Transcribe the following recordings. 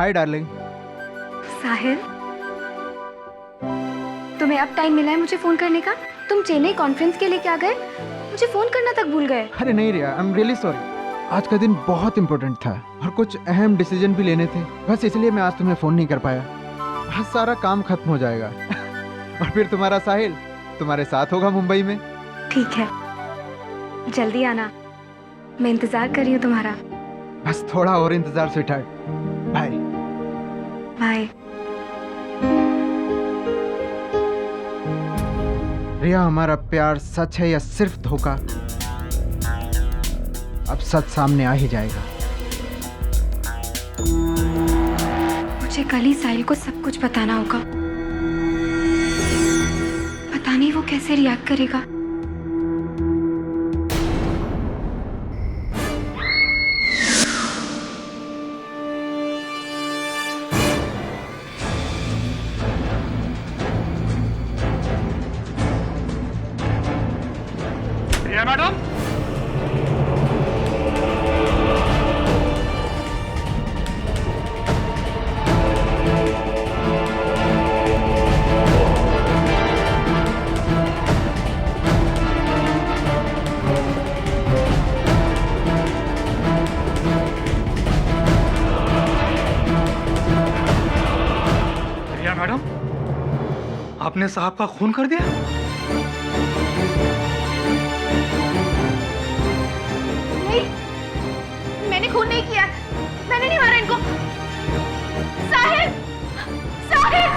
Hi darling. साहिल, तुम्हें अब time मिला है मुझे फोन करने का? तुम चेन्नई कॉन्फ्रेंस के लिए क्या गए? मुझे फोन करना तक भूल गए। अरे नहीं रिया, आई एम रियली सॉरी। आज का दिन बहुत इम्पोर्टेंट था और कुछ अहम डिसीजन भी लेने थे, बस इसलिए मैं आज तुम्हें फोन नहीं कर पाया। आज सारा काम खत्म हो जाएगा और फिर तुम्हारा साहिल तुम्हारे साथ होगा मुंबई में। ठीक है, जल्दी आना, मैं इंतजार कर रही हूँ तुम्हारा। बस थोड़ा और इंतजार स्वीटहार्ट। Bye bye. रिया, हमारा प्यार सच है या सिर्फ धोखा? अब सच सामने आ ही जाएगा। मुझे कल ही साहिल को सब कुछ बताना होगा। पता नहीं वो कैसे रिएक्ट करेगा। मैडम, रिया मैडम, आपने साहब का खून कर दिया? मैंने खून नहीं किया, मैंने नहीं मारा इनको। साहिल, साहिल!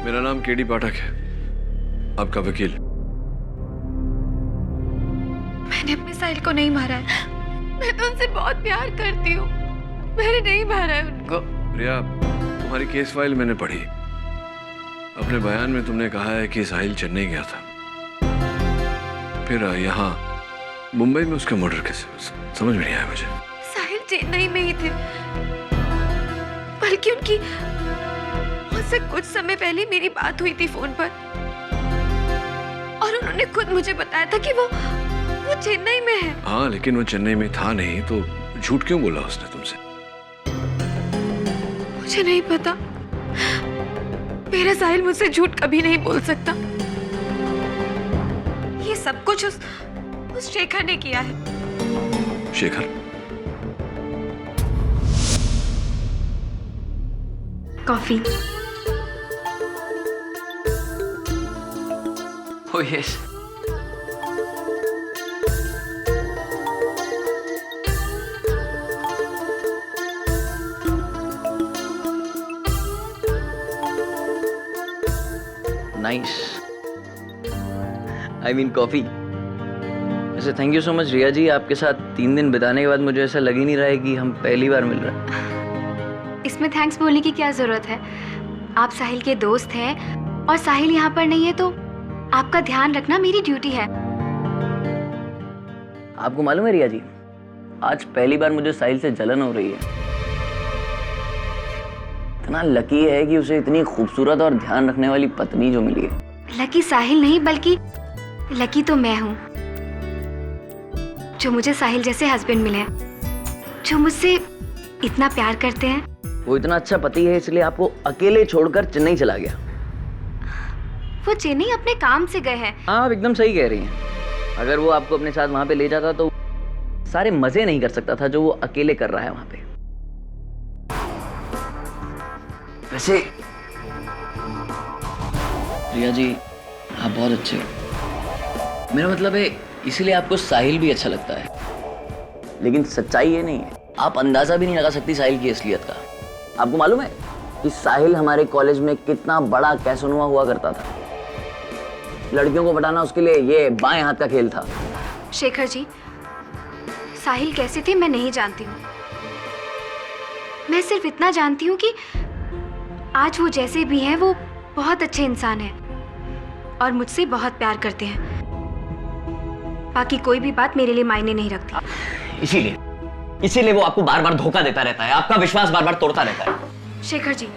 मेरा नाम केडी पाठक है, आपका वकील। मैंने अपने साहिल को नहीं मारा है। मैं तो उनसे बहुत प्यार करती हूँ। मैंने नहीं मारा है उनको। प्रिया, तुम्हारी केस फाइल मैंने पढ़ी। अपने बयान में तुमने कहा है कि साहिल चेन्नई गया था, फिर यहाँ मुंबई में उसका मर्डर कैसे? समझ में नहीं आया मुझे। साहिल चेन्नई में ही थे, बल्कि उनकी मुझसे कुछ समय पहले मेरी बात हुई थी फोन पर, और उन्होंने खुद मुझे बताया था कि वो चेन्नई में है। हाँ, लेकिन वो चेन्नई में था नहीं तो झूठ क्यों बोला उसने तुमसे? मुझे नहीं पता। मेरा साहिल मुझसे झूठ कभी नहीं बोल सकता। ये सब कुछ उस शेखर ने किया है। Shekhar? Coffee. Oh yes. Nice, I mean coffee. वैसे थैंक यू सो मच रिया जी, आपके साथ 3 दिन बिताने के बाद मुझे ऐसा लग ही नहीं रहा है कि हम पहली बार मिल रहे हैं। इसमें थैंक्स बोलने की क्या जरूरत है? आप साहिल के दोस्त हैं और साहिल यहाँ पर नहीं है तो आपका ध्यान रखना मेरी ड्यूटी है। आपको मालूम है रिया जी, आज पहली बार मुझे साहिल से जलन हो रही है। इतना लकी है कि उसे इतनी खूबसूरत और ध्यान रखने वाली पत्नी जो मिली है। लकी साहिल नहीं, बल्कि लकी तो मैं हूँ जो मुझे साहिल जैसे हस्बैंड मिले, जो मुझसे इतना प्यार करते हैं। वो इतना अच्छा पति है इसलिए आपको अकेले छोड़कर चेन्नई चला गया। वो चेन्नई अपने काम से गए हैं। हाँ, आप एकदम सही कह रही हैं। अगर वो आपको अपने साथ वहां पे ले जाता तो सारे मजे नहीं कर सकता था जो वो अकेले कर रहा है वहां पे। वैसे रिया जी, आप बहुत अच्छे हो। मेरा मतलब है इसीलिए आपको साहिल भी अच्छा लगता है। लेकिन सच्चाई ये नहीं है, आप अंदाजा भी नहीं लगा सकती साहिल की असलियत का। आपको मालूम है कि साहिल हमारे कॉलेज में कितना बड़ा कैसोनुआ हुआ करता था। लड़कियों को पटाना उसके लिए ये बाएं हाथ का खेल था। शेखर जी, साहिल कैसे थे मैं नहीं जानती हूँ। मैं सिर्फ इतना जानती हूँ कि आज वो जैसे भी हैं वो बहुत अच्छे इंसान हैं और मुझसे बहुत प्यार करते हैं। बाकी कोई भी बात मेरे लिए मायने नहीं रखती। इसीलिए वो आपको बार बार धोखा देता रहता है, आपका विश्वास बार बार तोड़ता रहता है। शेखर जी,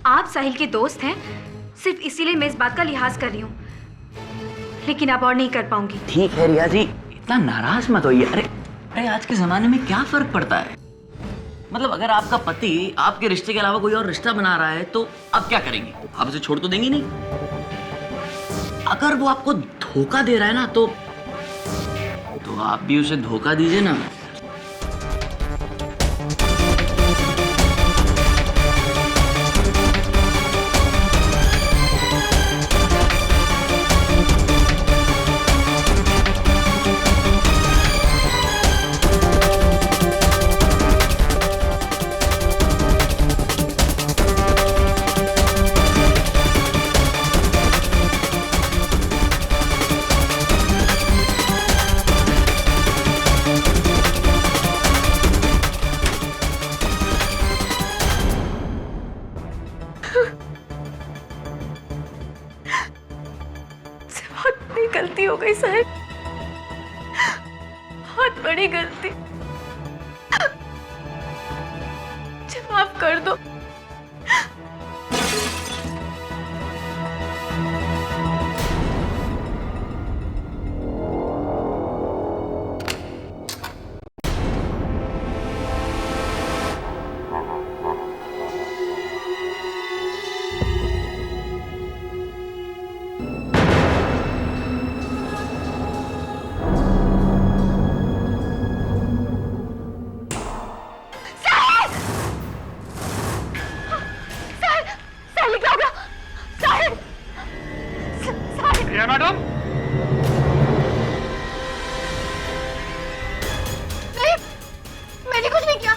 आप साहिल के दोस्त हैं, सिर्फ इसीलिए मैं इस बात का लिहाज कर रही हूँ, लेकिन अब और नहीं कर पाऊंगी। ठीक है रिया जी, इतना नाराज मत होइए। अरे आज के जमाने में क्या फर्क पड़ता है? मतलब अगर आपका पति आपके रिश्ते के अलावा कोई और रिश्ता बना रहा है तो आप क्या करेंगे? आप उसे छोड़ तो देंगे नहीं। अगर वो आपको धोखा दे रहा है ना तो आप भी उसे धोखा दीजिए ना। गलती हो गई साहिल, बहुत बड़ी गलती। मुझे माफ कर दो। रिया मैडम, नहीं, मैंने कुछ नहीं किया।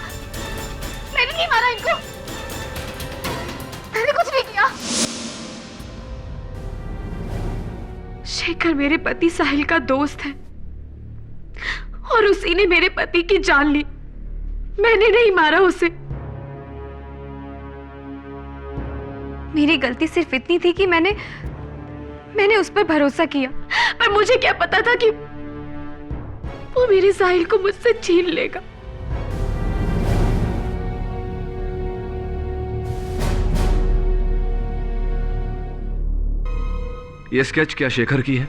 मैंने नहीं मारा इनको, मैंने कुछ नहीं किया। शेखर मेरे पति साहिल का दोस्त है और उसी ने मेरे पति की जान ली। मैंने नहीं मारा उसे। मेरी गलती सिर्फ इतनी थी कि मैंने उस पर भरोसा किया, पर मुझे क्या पता था कि वो मेरे साहिल को मुझसे छीन लेगा। ये स्केच क्या शेखर की है?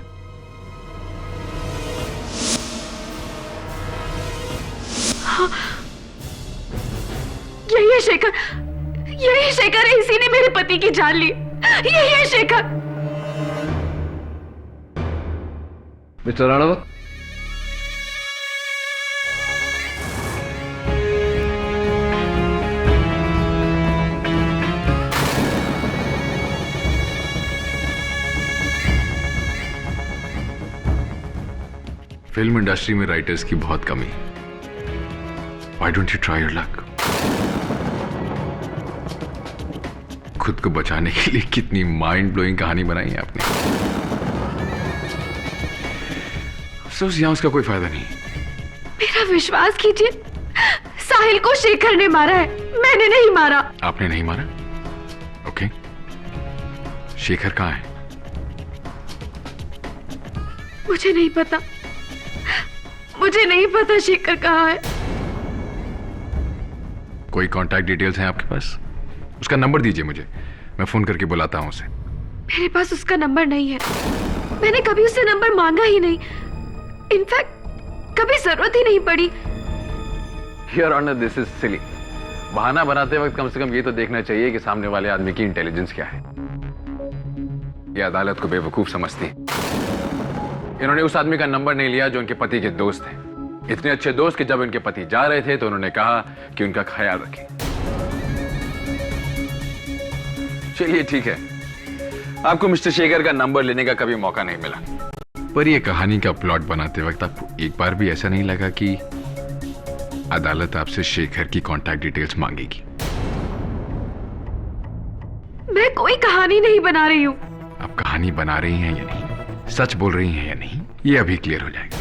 हाँ, यही है शेखर, यही शेखर है। इसी ने मेरे पति की जान ली। यही है Shekhar. Mister Ranawat, film industry में राइटर्स की बहुत कमी। Why don't you try your luck? खुद को बचाने के लिए कितनी माइंड ब्लोइंग कहानी बनाई है आपने। अफसोस यहां उसका कोई फायदा नहीं। मेरा विश्वास कीजिए, साहिल को शेखर ने मारा है, मैंने नहीं मारा। आपने नहीं मारा? ओके, शेखर कहाँ है? मुझे नहीं पता, मुझे नहीं पता शेखर कहाँ है। कोई कांटेक्ट डिटेल्स हैं आपके पास? उसका नंबर दीजिए मुझे, मैं फोन करके बुलाता हूं उसे। मेरे पास उसका नंबर नहीं है। मैंने कभी उससे नंबर मांगा ही नहीं। इनफैक्ट कभी जरूरत ही नहीं पड़ी। Your Honor, this is silly. बहाना बनाते वक्त कम से कम ये तो देखना चाहिए कि सामने वाले आदमी की इंटेलिजेंस क्या है। ये अदालत को बेवकूफ समझती। इन्होंने उस आदमी का नंबर नहीं लिया जो उनके पति के दोस्त हैं। इतने अच्छे दोस्त कि जब उनके पति जा रहे थे तो उन्होंने कहा कि उनका ख्याल रखें। चलिए ठीक है, आपको मिस्टर शेखर का नंबर लेने का कभी मौका नहीं मिला, पर यह कहानी का प्लॉट बनाते वक्त आपको एक बार भी ऐसा नहीं लगा कि अदालत आपसे शेखर की कांटेक्ट डिटेल्स मांगेगी? मैं कोई कहानी नहीं बना रही हूँ। आप कहानी बना रही हैं या नहीं, सच बोल रही हैं या नहीं, ये अभी क्लियर हो जाएगा।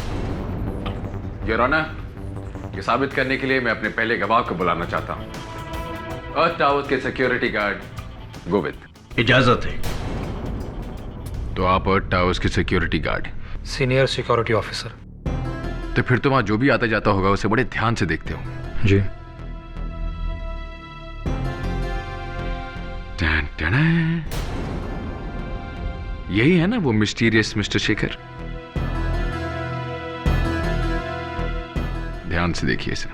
योर ऑनर, ये साबित करने के लिए मैं अपने पहले गवाह को बुलाना चाहता हूँ। अर्थ टावर के सिक्योरिटी गार्ड गोविंद। इजाजत है। तो आप अर्थ टावर्स के security guard? Senior security officer. तो फिर तो वहां जो भी आता जाता होगा उसे बड़े ध्यान से देखते हो। जी। टन टन। यही है ना वो मिस्टीरियस मिस्टर शेखर? ध्यान से देखिए इसे।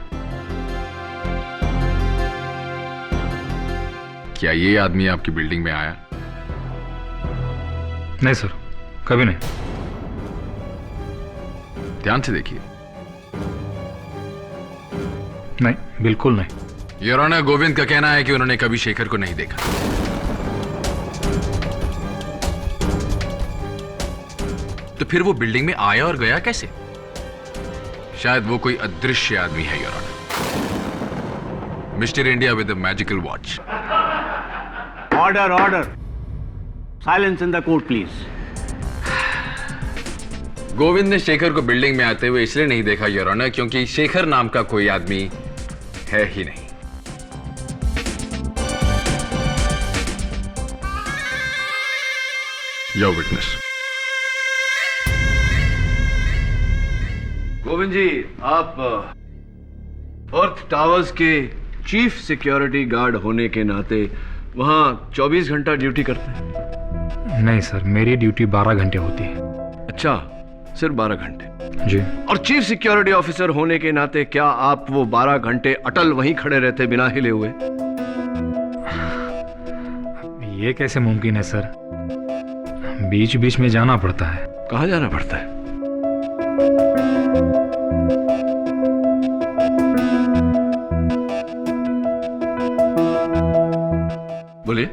क्या ये आदमी आपकी बिल्डिंग में आया? नहीं सर, कभी नहीं। ध्यान से देखिए। नहीं, बिल्कुल नहीं। योर ऑनर, गोविंद का कहना है कि उन्होंने कभी शेखर को नहीं देखा। तो फिर वो बिल्डिंग में आया और गया कैसे? शायद वो कोई अदृश्य आदमी है your honour. Mister India with a magical watch. Order, order. Silence in the court, please. Govind ने शेखर को बिल्डिंग में आते हुए इसलिए नहीं देखा योर ऑनर क्योंकि शेखर नाम का कोई आदमी है ही नहीं। Your witness. गोविंद जी, आप अर्थ टावर्स के चीफ सिक्योरिटी गार्ड होने के नाते वहां 24 घंटा ड्यूटी करते हैं? नहीं सर, मेरी ड्यूटी 12 घंटे होती है। अच्छा, सिर्फ 12 घंटे? जी। और चीफ सिक्योरिटी ऑफिसर होने के नाते क्या आप वो 12 घंटे अटल वहीं खड़े रहते बिना हिले हुए? ये कैसे मुमकिन है सर? बीच बीच में जाना पड़ता है। कहाँ जाना पड़ता है? बोलिए।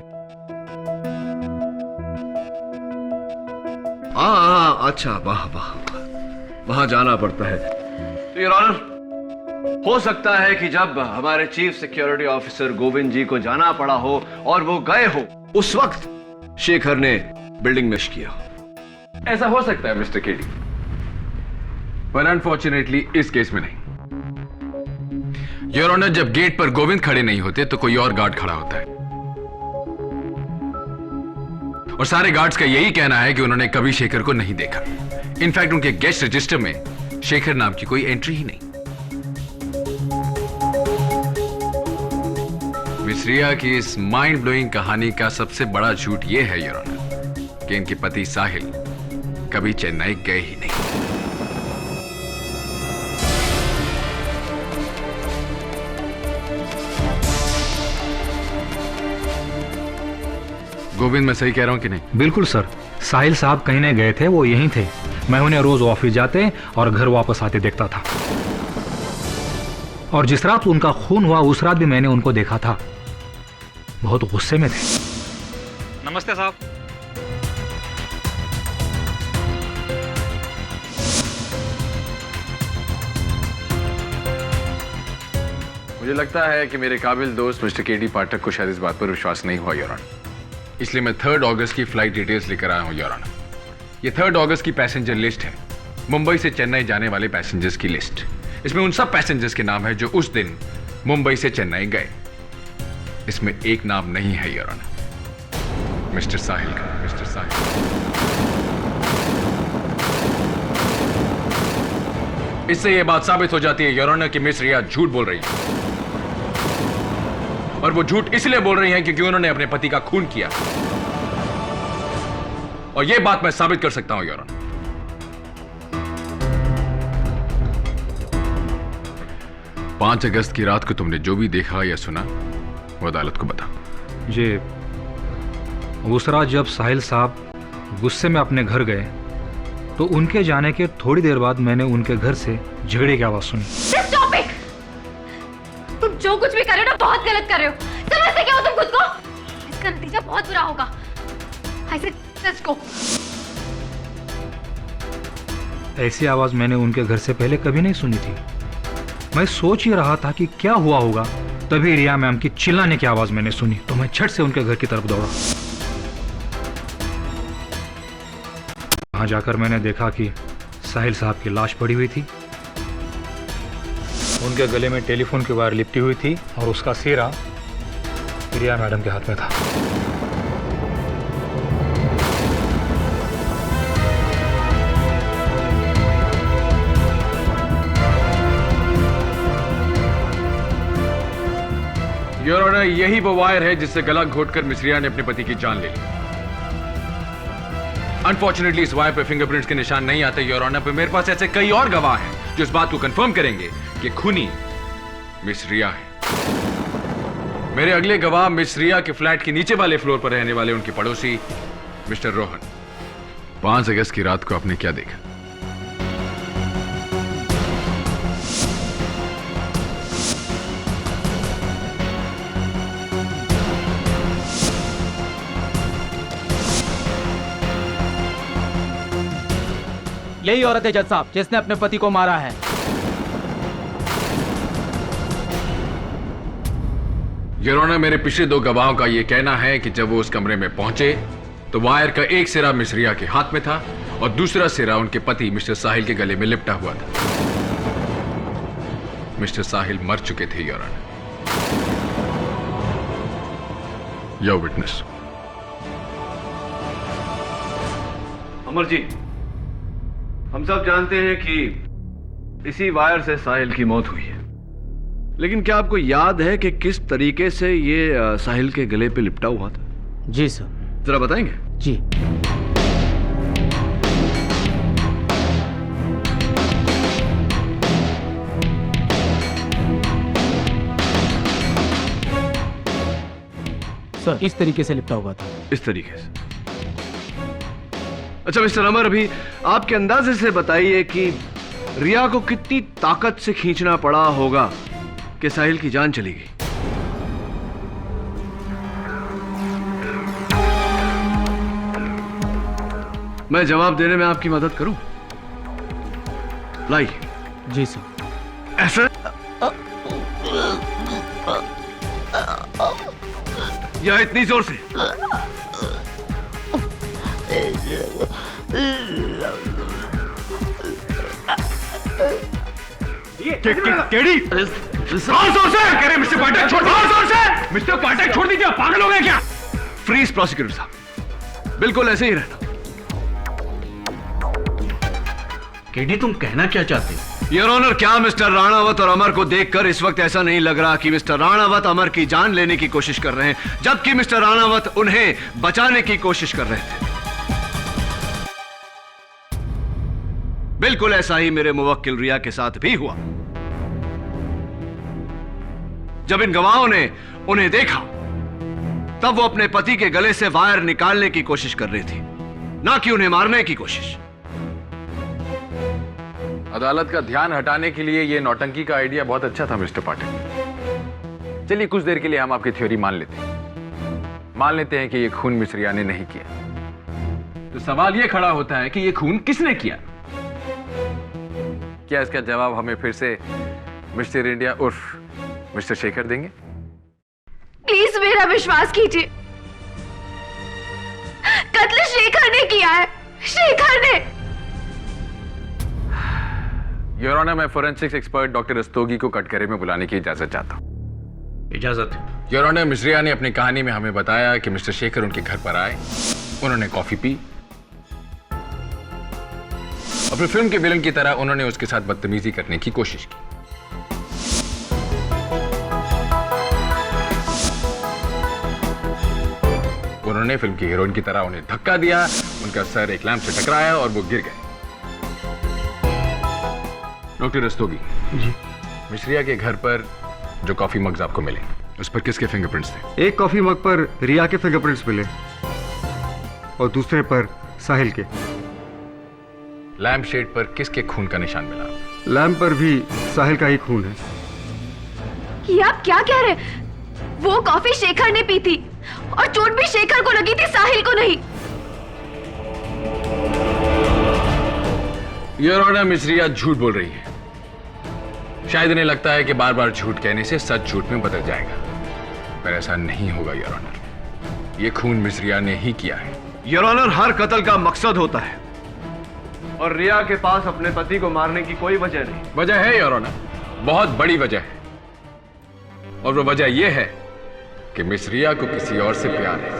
अच्छा, वाह वाह, वहां जाना पड़ता है। तो योर ऑनर, हो सकता है कि जब हमारे चीफ सिक्योरिटी ऑफिसर गोविंद जी को जाना पड़ा हो और वो गए हो, उस वक्त शेखर ने बिल्डिंग में किया। ऐसा हो सकता है मिस्टर केडी, पर अनफॉर्चुनेटली इस केस में नहीं। योर ऑनर, जब गेट पर गोविंद खड़े नहीं होते तो कोई और गार्ड खड़ा होता है, और सारे गार्ड्स का यही कहना है कि उन्होंने कभी शेखर को नहीं देखा। इनफैक्ट उनके गेस्ट रजिस्टर में शेखर नाम की कोई एंट्री ही नहीं। मिस रिया की इस माइंड ब्लोइंग कहानी का सबसे बड़ा झूठ यह है योर ऑनर कि इनके पति साहिल कभी चेन्नई गए ही नहीं। गोविंद, मैं सही कह रहा हूं कि नहीं? बिल्कुल सर, साहिल साहब कहीं नहीं गए थे, वो यहीं थे। मैं उन्हें रोज ऑफिस जाते और घर वापस आते देखता था, और जिस रात उनका खून हुआ उस रात भी मैंने उनको देखा था। बहुत गुस्से में थे। नमस्ते साहब। मुझे लगता है कि मेरे काबिल दोस्त मिस्टर केडी पाठक को शायद इस बात पर विश्वास नहीं हुआ योर ऑनर, इसलिए मैं 3 अगस्त की फ्लाइट डिटेल्स लेकर आया हूं योर ऑनर। ये 3 अगस्त की पैसेंजर लिस्ट है, मुंबई से चेन्नई जाने वाले पैसेंजर्स की लिस्ट। इसमें उन सब पैसेंजर्स के नाम है जो उस दिन मुंबई से चेन्नई गए। इसमें एक नाम नहीं है योर ऑनर, मिस्टर साहिल का। मिस्टर साहिल। इससे यह बात साबित हो जाती है योर ऑनर कि मिस रिया झूठ बोल रही है, और वो झूठ इसलिए बोल रही हैं क्योंकि उन्होंने अपने पति का खून किया, और यह बात मैं साबित कर सकता हूं योर ऑनर। 5 अगस्त की रात को तुमने जो भी देखा या सुना वो अदालत को बता। जी, उस रात जब साहिल साहब गुस्से में अपने घर गए तो उनके जाने के थोड़ी देर बाद मैंने उनके घर से झगड़े की आवाज सुनी। Stop it! तुम जो कुछ भी कर रहे हो ना बहुत गलत कर रहे हो। समझते क्या हो तुम खुद को? इसका नतीजा बहुत बुरा होगा। I said, let's go. ऐसी आवाज मैंने उनके घर से पहले कभी नहीं सुनी थी। मैं सोच ही रहा था कि क्या हुआ होगा, तभी रिया मैम की चिल्लाने की आवाज मैंने सुनी, तो मैं झट से उनके घर की तरफ दौड़ा। वहां जाकर मैंने देखा कि साहिल साहब की लाश पड़ी हुई थी, उनके गले में टेलीफोन की वायर लिपटी हुई थी और उसका सिरा रिया मैडम के हाथ में था। योर ऑनर, यही वो वायर है जिससे गला घोटकर मिस रिया ने अपने पति की जान ले ली। अनफॉर्चुनेटली इस वायर पे फिंगरप्रिंट्स के निशान नहीं आते योर ऑनर, पर मेरे पास ऐसे कई और गवाह हैं जो इस बात को कंफर्म करेंगे कि खूनी मिस रिया है। मेरे अगले गवाह मिस रिया के फ्लैट के नीचे वाले फ्लोर पर रहने वाले उनके पड़ोसी मिस्टर रोहन। 5 अगस्त की रात को आपने क्या देखा? यही औरत है जज साहब जिसने अपने पति को मारा है। योर ऑनर, मेरे पिछले 2 गवाहों का यह कहना है कि जब वो उस कमरे में पहुंचे तो वायर का एक सिरा मिस रिया के हाथ में था और दूसरा सिरा उनके पति मिस्टर साहिल के गले में लिपटा हुआ था। मिस्टर साहिल मर चुके थे your honour. Your witness. Amar ji, हम सब जानते हैं कि इसी वायर से साहिल की मौत हुई है, लेकिन क्या आपको याद है कि किस तरीके से ये साहिल के गले पे लिपटा हुआ था? जी सर। जरा बताएंगे? जी। सर, इस तरीके से लिपटा हुआ था। इस तरीके से? अच्छा मिस्टर अमर, अभी आपके अंदाजे से बताइए कि रिया को कितनी ताकत से खींचना पड़ा होगा कि साहिल की जान चली गई। मैं जवाब देने में आपकी मदद करूं? लाइए। जी सर। ऐसा या इतनी जोर से? केड़ी? जोर से कह रहे मिस्टर पाठक, छोड़ दो। जोर से मिस्टर पाठक, छोड़ दीजिए। पागल हो गए क्या? फ्रीज प्रोसिक्यूटर साहब, बिल्कुल ऐसे ही रहना। केडी, तुम कहना क्या चाहते हो? योर ऑनर, क्या मिस्टर राणावत और अमर को देखकर इस वक्त ऐसा नहीं लग रहा कि मिस्टर राणावत अमर की जान लेने की कोशिश कर रहे हैं, जबकि मिस्टर राणावत उन्हें बचाने की कोशिश कर रहे थे? बिल्कुल ऐसा ही मेरे मुवक्किल रिया के साथ भी हुआ। जब इन गवाहों ने उन्हें देखा तब वो अपने पति के गले से वायर निकालने की कोशिश कर रही थी, ना कि उन्हें मारने की कोशिश। अदालत का ध्यान हटाने के लिए यह नौटंकी का आइडिया बहुत अच्छा था मिस्टर पाठक। चलिए कुछ देर के लिए हम आपकी थ्योरी मान लेते हैं कि यह खून मिस रिया ने नहीं किया। तो सवाल यह खड़ा होता है कि यह खून किसने किया? क्या इसका जवाब हमें फिर से मिस्टर इंडिया उर्फ मिस्टर शेखर देंगे? प्लीज मेरा विश्वास कीजिए, कत्ल शेखर ने किया है। शेखर ने। योर ऑनर, मैं फोरेंसिक्स एक्सपर्ट डॉक्टर रस्तोगी को कटघरे में बुलाने की इजाजत चाहता हूं। इजाजत। योर ऑनर, मिस रिया ने अपनी कहानी में हमें बताया कि मिस्टर शेखर उनके घर पर आए, उन्होंने कॉफी पी और फिर फिल्म के विलन की तरह उन्होंने उसके साथ बदतमीजी करने की कोशिश की। उन्होंने फिल्म की हीरोइन की तरह उन्हें धक्का दिया, उनका सर एक लैंप से टकराया और वो गिर गए। डॉक्टर रस्तोगी जी, मिस रिया के घर पर जो कॉफी मग्स आपको मिले उस पर किसके फिंगरप्रिंट्स थे? एक कॉफी मग पर रिया के फिंगरप्रिंट्स मिले और दूसरे पर साहिल के। लैम्प शेड पर किसके खून का निशान मिला? लैम्प पर भी साहिल का ही खून है। ये आप क्या कह रहे हैं? वो कॉफी शेखर ने पी थी और चोट भी शेखर को लगी थी, साहिल को नहीं। योर ऑनर, मिस रिया झूठ बोल रही है। शायद इन्हें लगता है कि बार बार झूठ कहने से सच झूठ में बदल जाएगा, पर ऐसा नहीं होगा योर ऑनर। ये खून मिस रिया ने ही किया है। योर ऑनर, हर कत्ल का मकसद होता है और रिया के पास अपने पति को मारने की कोई वजह नहीं। वजह है योर ऑनर, बहुत बड़ी वजह है, और वो वजह यह है कि मिस रिया को किसी और से प्यार है,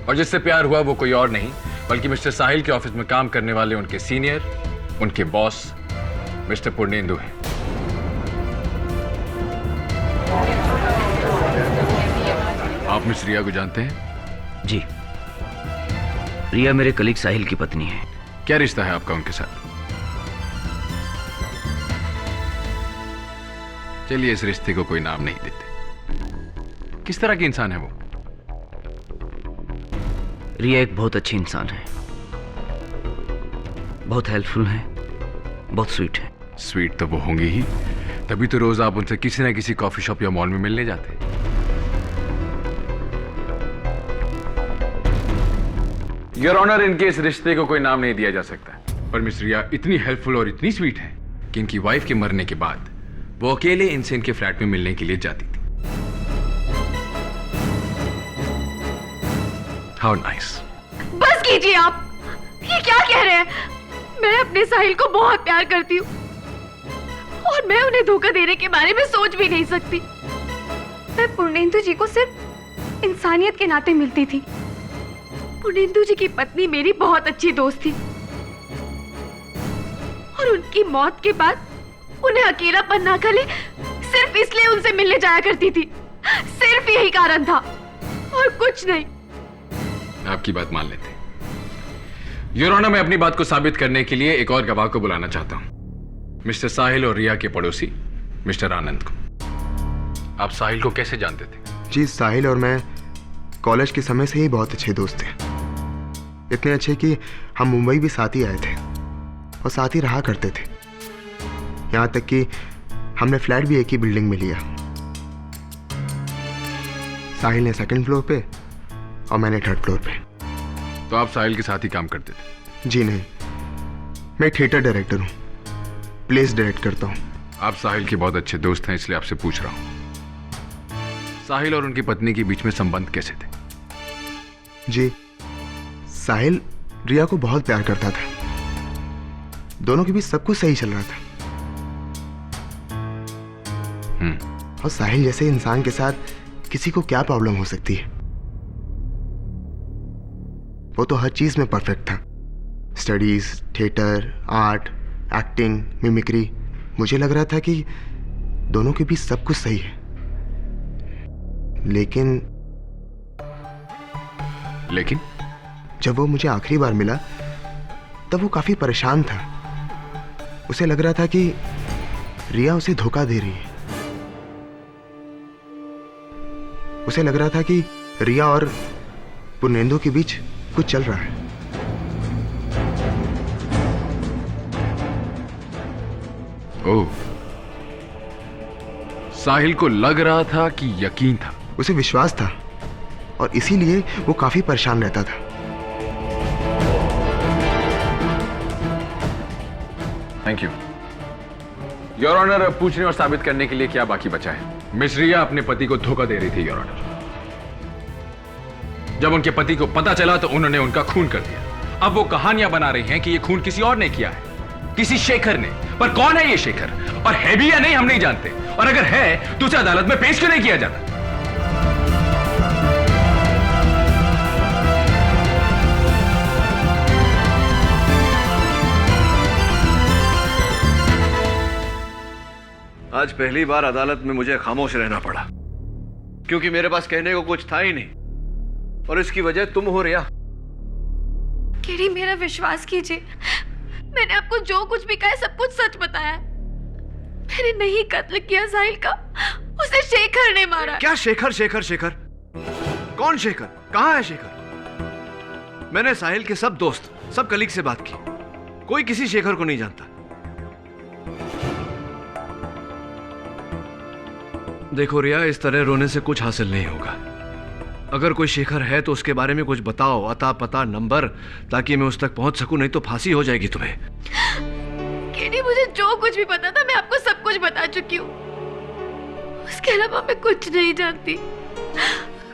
और जिससे प्यार हुआ वो कोई और नहीं बल्कि मिस्टर साहिल के ऑफिस में काम करने वाले उनके सीनियर, उनके बॉस मिस्टर पूर्णेंदु हैं। आप मिस रिया को जानते हैं? जी, रिया मेरे कलीग साहिल की पत्नी है। क्या रिश्ता है आपका उनके साथ? चलिए इस रिश्ते को कोई नाम नहीं देते। किस तरह की इंसान है वो? रिया एक बहुत अच्छी इंसान है, बहुत हेल्पफुल है, बहुत स्वीट है। स्वीट तो वो होंगी ही, तभी तो रोज आप उनसे किसी ना किसी कॉफी शॉप या मॉल में मिलने जाते। योर ऑनर, इनके इस रिश्ते को कोई नाम नहीं दिया जा सकता, पर मिस रिया इतनी हेल्पफुल और इतनी स्वीट है कि इनकी वाइफ के मरने के बाद वो अकेले इनसे इनके फ्लैट में मिलने के लिए जाती थी। How nice. बस कीजिए आप, ये क्या कह रहे हैं? मैं अपने साहिल को बहुत प्यार करती हूँ और मैं उन्हें धोखा देने के बारे में सोच भी नहीं सकती। मैं पूर्णेंदु जी को सिर्फ इंसानियत के नाते मिलती थी। पूर्णेंदु जी की पत्नी मेरी बहुत अच्छी दोस्त थी और उनकी मौत के बाद उन्हें अकेलापन ना खले सिर्फ इसलिए उनसे मिलने जाया करती थी। सिर्फ यही कारण था और कुछ नहीं। आपकी बात मान लेते। योर ऑनर, मैं अपनी बात को साबित करने के लिए एक और गवाह को बुलाना चाहता हूं, मिस्टर साहिल और रिया के पड़ोसी मिस्टर आनंद को। आप साहिल को कैसे जानते थे? जी, साहिल और मैं कॉलेज के समय से ही बहुत अच्छे दोस्त थे। इतने अच्छे कि हम मुंबई भी साथ ही आए थे और साथ ही रहा करते थे। यहाँ तक कि हमने फ्लैट भी एक ही बिल्डिंग में लिया। साहिल ने सेकंड फ्लोर पे और मैंने थर्ड फ्लोर पे। तो आप साहिल के साथ ही काम करते थे? जी नहीं, मैं थिएटर डायरेक्टर हूँ, प्लेस डायरेक्ट करता हूँ। आप साहिल के बहुत अच्छे दोस्त हैं, इसलिए आपसे पूछ रहा हूँ, साहिल और उनकी पत्नी के बीच में संबंध कैसे थे? जी, साहिल रिया को बहुत प्यार करता था। दोनों के बीच सब कुछ सही चल रहा था। और साहिल जैसे इंसान के साथ किसी को क्या प्रॉब्लम हो सकती है? वो तो हर चीज में परफेक्ट था। Studies, theatre, art, acting, mimicry. मुझे लग रहा था कि दोनों के बीच सब कुछ सही है। लेकिन जब वो मुझे आखिरी बार मिला तब वो काफी परेशान था। उसे लग रहा था कि रिया उसे धोखा दे रही है। उसे लग रहा था कि रिया और पूर्णेंदु के बीच कुछ चल रहा है। ओह, साहिल को लग रहा था कि यकीन था? उसे विश्वास था और इसीलिए वो काफी परेशान रहता था। Thank you your honour. पूछने और साबित करने के लिए क्या बाकी बचा है? मिस रिया अपने पति को धोखा दे रही थी योर ऑनर। जब उनके पति को पता चला तो उन्होंने उनका खून कर दिया। अब वो कहानियां बना रही हैं कि ये खून किसी और ने किया है, किसी शेखर ने। पर कौन है ये शेखर, और है भी या नहीं हम नहीं जानते, और अगर है तो उसे अदालत में पेश क्यों नहीं किया जाता? आज पहली बार अदालत में मुझे खामोश रहना पड़ा, क्योंकि मेरे पास कहने को कुछ था ही नहीं, और इसकी वजह तुम हो रिया। केडी, मेरा विश्वास कीजिए, मैंने आपको जो कुछ भी कहा है सब कुछ सच बताया। मैंने नहीं कत्ल किया साहिल का, उसे शेखर ने मारा। क्या शेखर? शेखर शेखर कौन शेखर? कहां है शेखर? मैंने साहिल के सब दोस्त, सब कलीग से बात की, कोई किसी शेखर को नहीं जानता। देखो रिया, इस तरह रोने से कुछ हासिल नहीं होगा। अगर कोई शेखर है तो उसके बारे में कुछ बताओ, अता पता, नंबर, ताकि मैं उस तक पहुंच सकूं, नहीं तो फांसी हो जाएगी तुम्हें। केडी, मुझे जो कुछ भी पता था मैं आपको सब कुछ बता चुकी हूँ। उसके अलावा मैं कुछ नहीं जानती,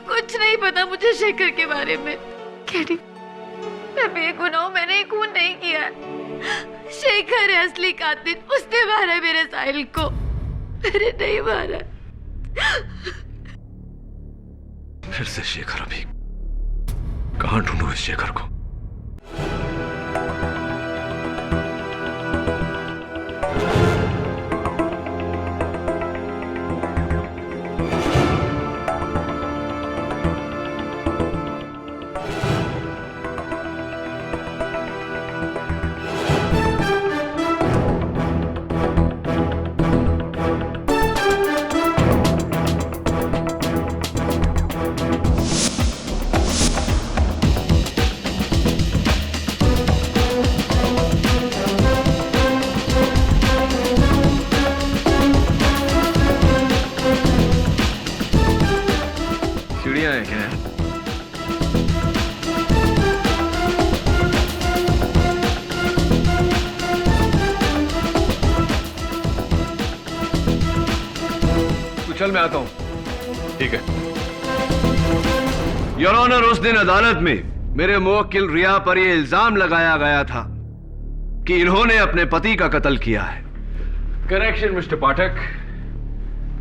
कुछ नहीं पता मुझे शेखर के बारे में। केडी, मैं बेगुनाह हूं, मैंने खून नहीं किया है। शेखर है असली कातिल, उसने मारा मेरे साहिल को, मैंने नहीं मारा। फिर से शेखर? अभी कहां ढूंढूं इस शेखर को? आए क्या? तू चल, मैं आता हूं। ठीक है। योर ऑनर, उस दिन अदालत में मेरे मुवक्किल रिया पर यह इल्जाम लगाया गया था कि इन्होंने अपने पति का कत्ल किया है। करेक्शन मिस्टर पाठक,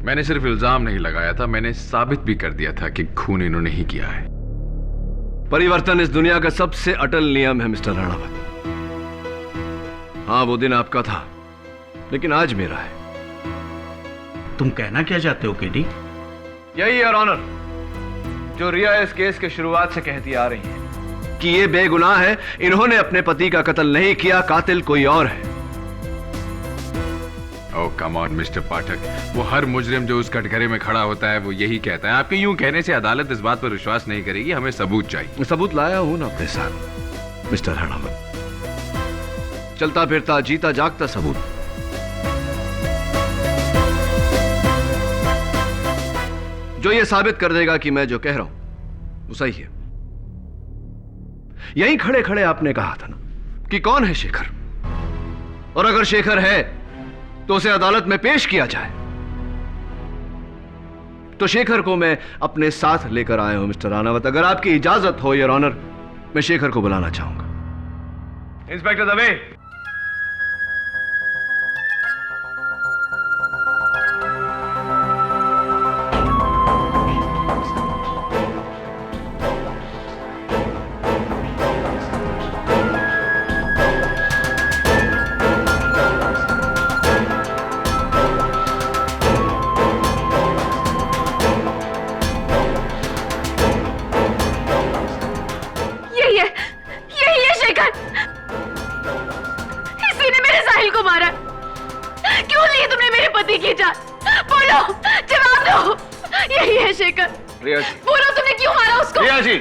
मैंने सिर्फ इल्जाम नहीं लगाया था, मैंने साबित भी कर दिया था कि खून इन्होंने ही किया है। परिवर्तन इस दुनिया का सबसे अटल नियम है मिस्टर राणावत। हाँ, वो दिन आपका था, लेकिन आज मेरा है। तुम कहना क्या चाहते हो केडी? यही योर ऑनर जो रिया इस केस के शुरुआत से कहती आ रही है कि ये बेगुनाह है, इन्होंने अपने पति का कत्ल नहीं किया, कातिल कोई और है। ओह कम ऑन मिस्टर पाठक, वो हर मुजरिम जो उस कटघरे में खड़ा होता है वो यही कहता है। आपके यूं कहने से अदालत इस बात पर विश्वास नहीं करेगी, हमें सबूत चाहिए। सबूत लाया हूं ना अपने साथ मिस्टर राणावत, चलता फिरता जीता जागता सबूत। जो ये साबित कर देगा कि मैं जो कह रहा हूं वो सही है। यहीं खड़े खड़े आपने कहा था ना कि कौन है शेखर, और अगर शेखर है तो उसे अदालत में पेश किया जाए। तो शेखर को मैं अपने साथ लेकर आया हूं मिस्टर राणावत। अगर आपकी इजाजत हो योर ऑनर, मैं शेखर को बुलाना चाहूंगा। इंस्पेक्टर दवे। यही है शेखर। इसी ने मेरे साहिल को मारा। क्यों ली तुमने मेरे पति की जान? बोलो, जवाब दो। यही है शेखर। रिया जी, बोलो, तुमने क्यों मारा उसको? रिया जी,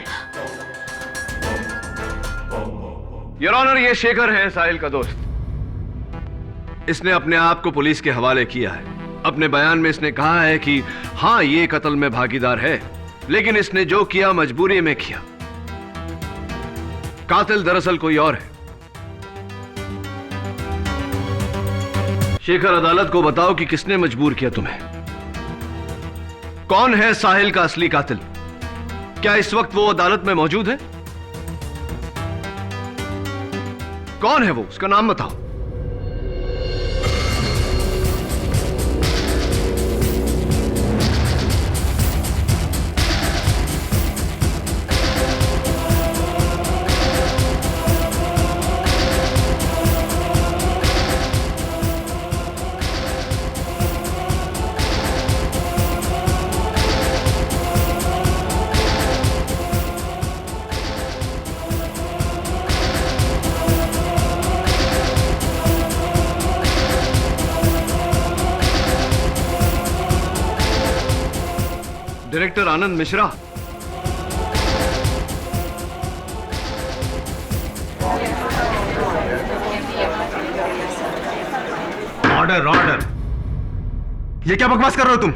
योर ऑनर, ये शेखर है साहिल का दोस्त। इसने अपने आप को पुलिस के हवाले किया है। अपने बयान में इसने कहा है कि हां, ये कत्ल में भागीदार है, लेकिन इसने जो किया मजबूरी में किया। कातिल दरअसल कोई और है। शेखर, अदालत को बताओ कि किसने मजबूर किया तुम्हें। कौन है साहिल का असली कातिल? क्या इस वक्त वो अदालत में मौजूद है? कौन है वो? उसका नाम बताओ। Director Anand Mishra. Order order. ये क्या बकवास कर रहे हो तुम?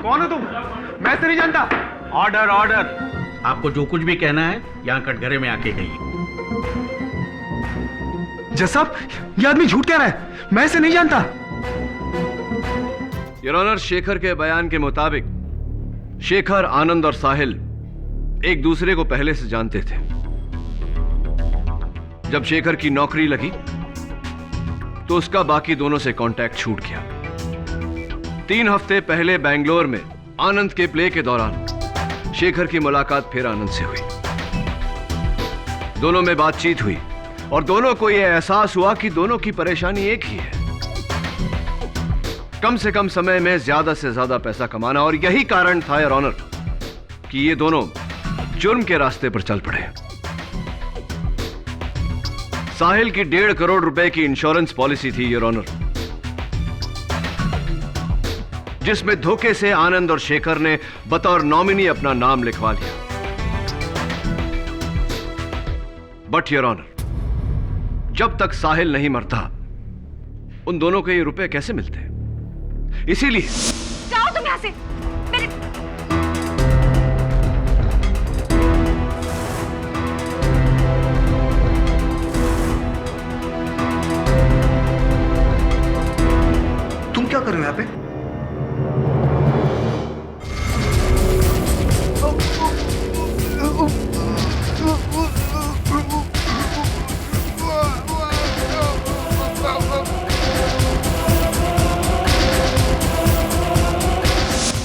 कौन हो तुम? मैं तो नहीं जानता। Order order. आपको जो कुछ भी कहना है यहां कटघरे में आके कहिए। जज साहब, ये आदमी झूठ कह रहा है, मैं इसे नहीं जानता। योर ऑनर, शेखर के बयान के मुताबिक शेखर, आनंद और साहिल एक दूसरे को पहले से जानते थे। जब शेखर की नौकरी लगी तो उसका बाकी दोनों से कांटेक्ट छूट गया। 3 हफ्ते पहले बेंगलोर में आनंद के प्ले के दौरान शेखर की मुलाकात फिर आनंद से हुई। दोनों में बातचीत हुई और दोनों को यह एहसास हुआ कि दोनों की परेशानी एक ही है, कम से कम समय में ज्यादा से ज्यादा पैसा कमाना। और यही कारण था योर ऑनर कि ये दोनों जुर्म के रास्ते पर चल पड़े। साहिल की 1.5 करोड़ रुपए की इंश्योरेंस पॉलिसी थी योर ऑनर, जिसमें धोखे से आनंद और शेखर ने बतौर नॉमिनी अपना नाम लिखवा लिया। बट योर ऑनर, जब तक साहिल नहीं मरता उन दोनों को ये रुपए कैसे मिलते? इसीलिए जाओ तुम यहां से। मेरे तुम क्या कर रहे हो यहाँ पे?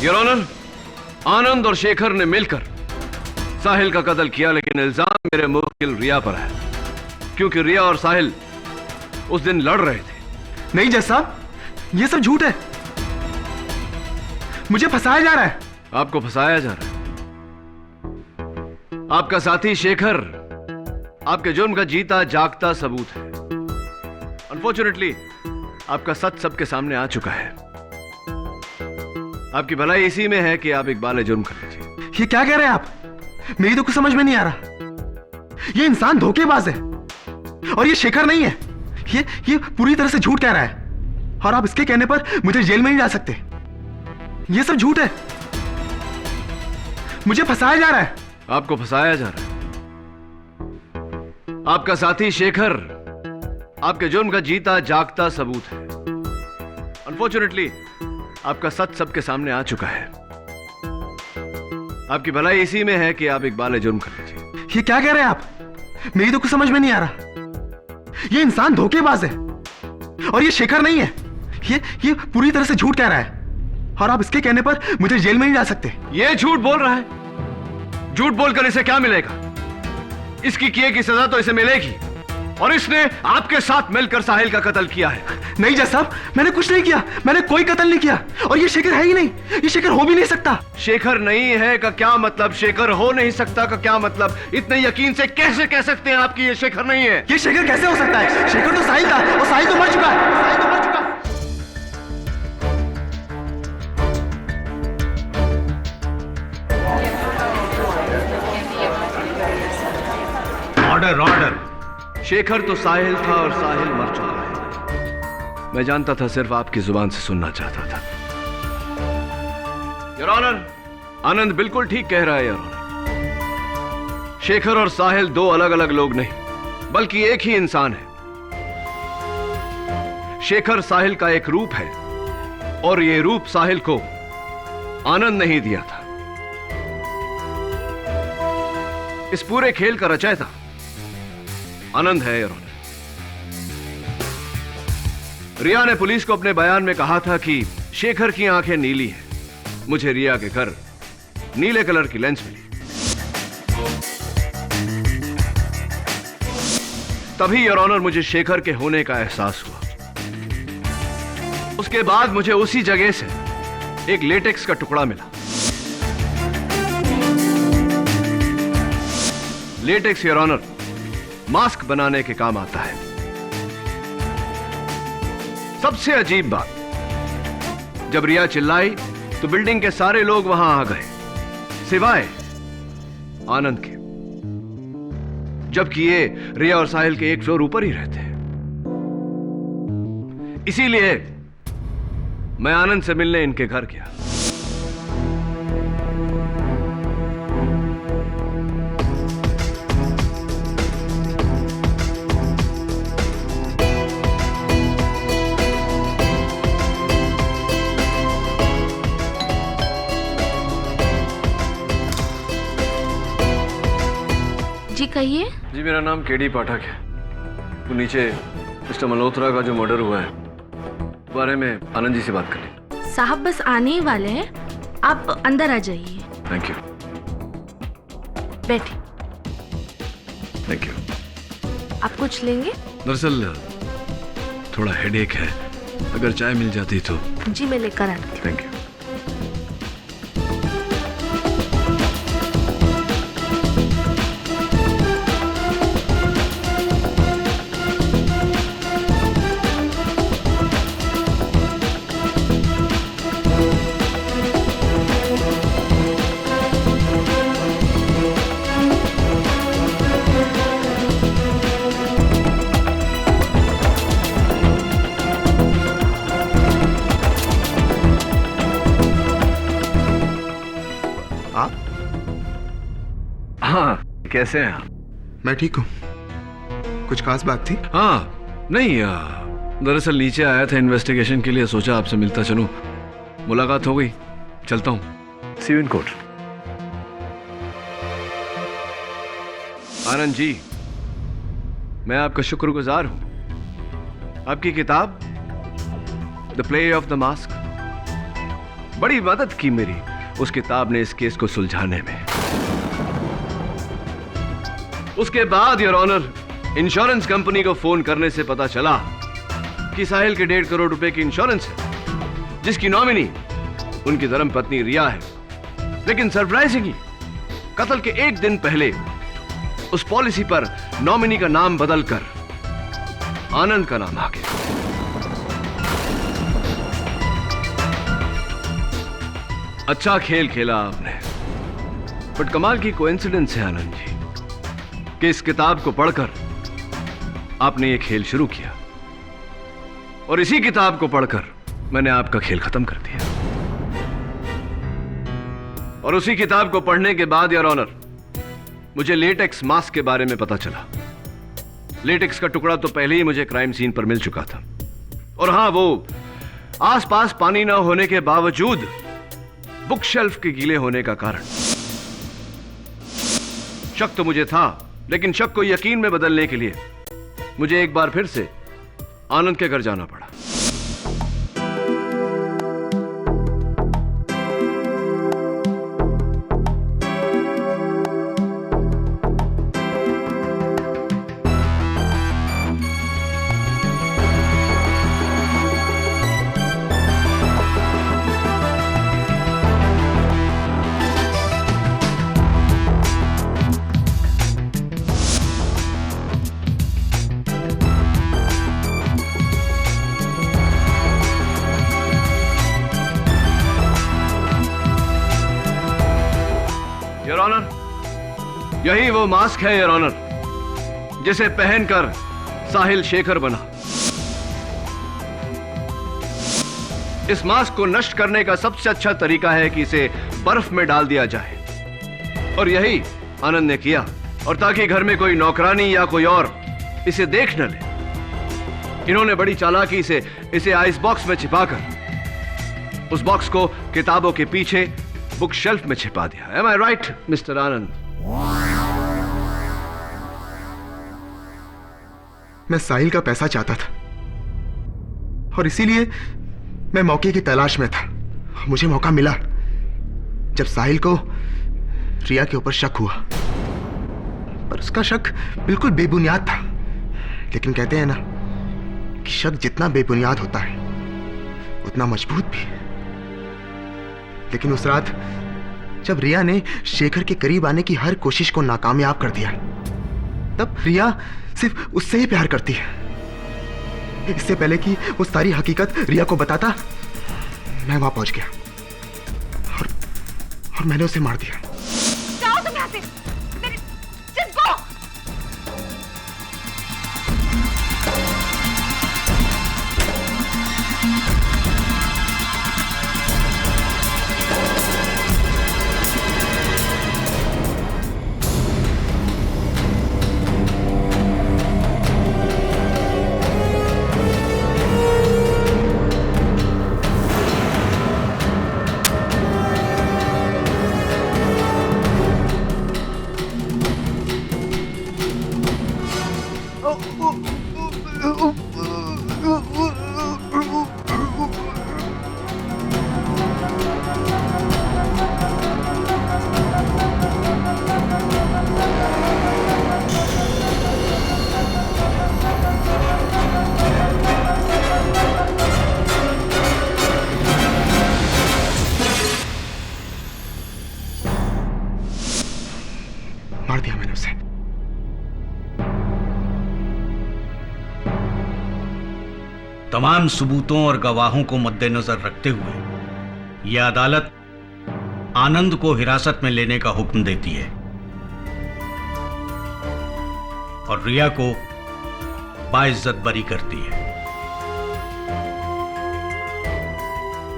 योर ऑनर, आनंद और शेखर ने मिलकर साहिल का कत्ल किया, लेकिन इल्जाम मेरे मुवक्किल रिया पर है, क्योंकि रिया और साहिल उस दिन लड़ रहे थे। नहीं जज साहब, ये सब झूठ है। मुझे फंसाया जा रहा है। आपको फंसाया जा रहा है? आपका साथी शेखर आपके जुर्म का जीता जागता सबूत है। अनफॉर्चुनेटली आपका सच सबके सामने आ चुका है। आपकी भलाई इसी में है कि आप इकबाल जुर्म कर लीजिए। ये क्या कह रहे हैं आप? मेरी तो कुछ समझ में नहीं आ रहा। ये इंसान धोखेबाज है और ये शेखर नहीं है। ये पूरी तरह से झूठ कह रहा है और आप इसके कहने पर मुझे जेल में नहीं डाल सकते। ये सब झूठ है। मुझे फंसाया जा रहा है। आपको फंसाया जा रहा है? आपका साथी शेखर आपके जुर्म का जीता जागता सबूत है। अनफॉर्चुनेटली आपका सच सबके सामने आ चुका है। आपकी भलाई इसी में है कि आप इकबाल जुर्म कर लीजिए। ये क्या कह रहे हैं आप? मेरी तो कुछ समझ में नहीं आ रहा। ये इंसान धोखेबाज है और ये शेखर नहीं है। ये पूरी तरह से झूठ कह रहा है और आप इसके कहने पर मुझे जेल में नहीं डाल सकते। ये झूठ बोल रहा है। झूठ बोलकर इसे क्या मिलेगा? इसकी किए की सजा तो इसे मिलेगी, और इसने आपके साथ मिलकर साहिल का कत्ल किया है। नहीं जज साहब, मैंने कुछ नहीं किया। मैंने कोई कत्ल नहीं किया और ये शेखर है ही नहीं। ये शेखर हो भी नहीं सकता। शेखर नहीं है का क्या मतलब? शेखर हो नहीं सकता का क्या मतलब? इतने यकीन से कैसे कह सकते हैं आप कि ये शेखर नहीं है? ये शेखर कैसे हो सकता है? शेखर तो साहिल था और साहिल तो मर चुका है। साहिल तो मर चुका है। Order order. शेखर तो साहिल था और साहिल मर चुका है। मैं जानता था, सिर्फ आपकी जुबान से सुनना चाहता था। योर ऑनर, आनंद बिल्कुल ठीक कह रहा है योर ऑनर। शेखर और साहिल दो अलग अलग लोग नहीं, बल्कि एक ही इंसान है। शेखर साहिल का एक रूप है और यह रूप साहिल को आनंद नहीं दिया था। इस पूरे खेल का रचयिता आनंद है योर ऑनर। रिया ने पुलिस को अपने बयान में कहा था कि शेखर की आंखें नीली हैं। मुझे रिया के घर नीले कलर की लेंस मिली। तभी योर ऑनर मुझे शेखर के होने का एहसास हुआ। उसके बाद मुझे उसी जगह से एक लेटेक्स का टुकड़ा मिला। लेटेक्स योर ऑनर मास्क बनाने के काम आता है। सबसे अजीब बात, जब रिया चिल्लाई तो बिल्डिंग के सारे लोग वहां आ गए, सिवाय आनंद के, जबकि ये रिया और साहिल के एक फ्लोर ऊपर ही रहते हैं। इसीलिए मैं आनंद से मिलने इनके घर गया। जी कहिए। जी मेरा नाम केडी पाठक है। वो नीचे मिस्टर मल्होत्रा का जो मर्डर हुआ है बारे में आनंद जी से बात करनी। साहब बस आने ही वाले हैं, आप अंदर आ जाइए। Thank you. बैठिए। Thank you. आप कुछ लेंगे? दरअसल थोड़ा हेडेक है, अगर चाय मिल जाती तो। जी मैं लेकर आती हूँ। Thank you. हाँ, कैसे हैं आप? मैं ठीक हूँ। कुछ खास बात थी? हाँ, नहीं, दरअसल नीचे आया था इन्वेस्टिगेशन के लिए, सोचा आपसे मिलता चलूं। मुलाकात हो गई, चलता हूँ। सी you in court. Anand ji, मैं आपका शुक्रगुजार हूं। आपकी किताब the play of the mask बड़ी मदद की मेरी। उस किताब ने इस केस को सुलझाने में। उसके बाद योर ऑनर, इंश्योरेंस कंपनी को फोन करने से पता चला कि साहिल के 1.5 करोड़ रुपए की इंश्योरेंस है, जिसकी नॉमिनी उनकी धर्मपत्नी रिया है। लेकिन सरप्राइजिंगली कत्ल के 1 दिन पहले उस पॉलिसी पर नॉमिनी का नाम बदलकर आनंद का नाम आ गया। अच्छा खेल खेला आपने, बट कमाल की कोइंसिडेंस है आनंद जी कि इस किताब को पढ़कर आपने ये खेल शुरू किया और इसी किताब को पढ़कर मैंने आपका खेल खत्म कर दिया। और उसी किताब को पढ़ने के बाद योर ऑनर, मुझे लेटेक्स मास्क के बारे में पता चला। लेटेक्स का टुकड़ा तो पहले ही मुझे क्राइम सीन पर मिल चुका था, और हां, वो आसपास पानी ना होने के बावजूद बुक शेल्फ के गीले होने का कारण। शक तो मुझे था, लेकिन शक को यकीन में बदलने के लिए मुझे एक बार फिर से आनंद के घर जाना पड़ा। योर ऑनर, यही वो मास्क है योर ऑनर, जिसे पहनकर साहिल शेखर बना। इस मास्क को नष्ट करने का सबसे अच्छा तरीका है कि इसे बर्फ में डाल दिया जाए, और यही आनंद ने किया। और ताकि घर में कोई नौकरानी या कोई और इसे देख न ले, इन्होंने बड़ी चालाकी से इसे आइस बॉक्स में छिपाकर उस बॉक्स को किताबों के पीछे बुक शेल्फ में छिपा दिया। Am I right, मिस्टर आनंद? मैं साहिल का पैसा चाहता था और इसीलिए मैं मौके की तलाश में था। मुझे मौका मिला जब साहिल को रिया के ऊपर शक हुआ, पर उसका शक बिल्कुल बेबुनियाद था। लेकिन कहते हैं ना कि शक जितना बेबुनियाद होता है उतना मजबूत भी। लेकिन उस रात जब रिया ने शेखर के करीब आने की हर कोशिश को नाकामयाब कर दिया, तब रिया सिर्फ उससे ही प्यार करती है। इससे पहले कि वो सारी हकीकत रिया को बताता, मैं वहां पहुंच गया और मैंने उसे मार दिया। जाओ तुम यहाँ से, just go! मार दिया मैंने उसे। तमाम सबूतों और गवाहों को मद्देनजर रखते हुए यह अदालत आनंद को हिरासत में लेने का हुक्म देती है और रिया को बाइज्जत बरी करती है।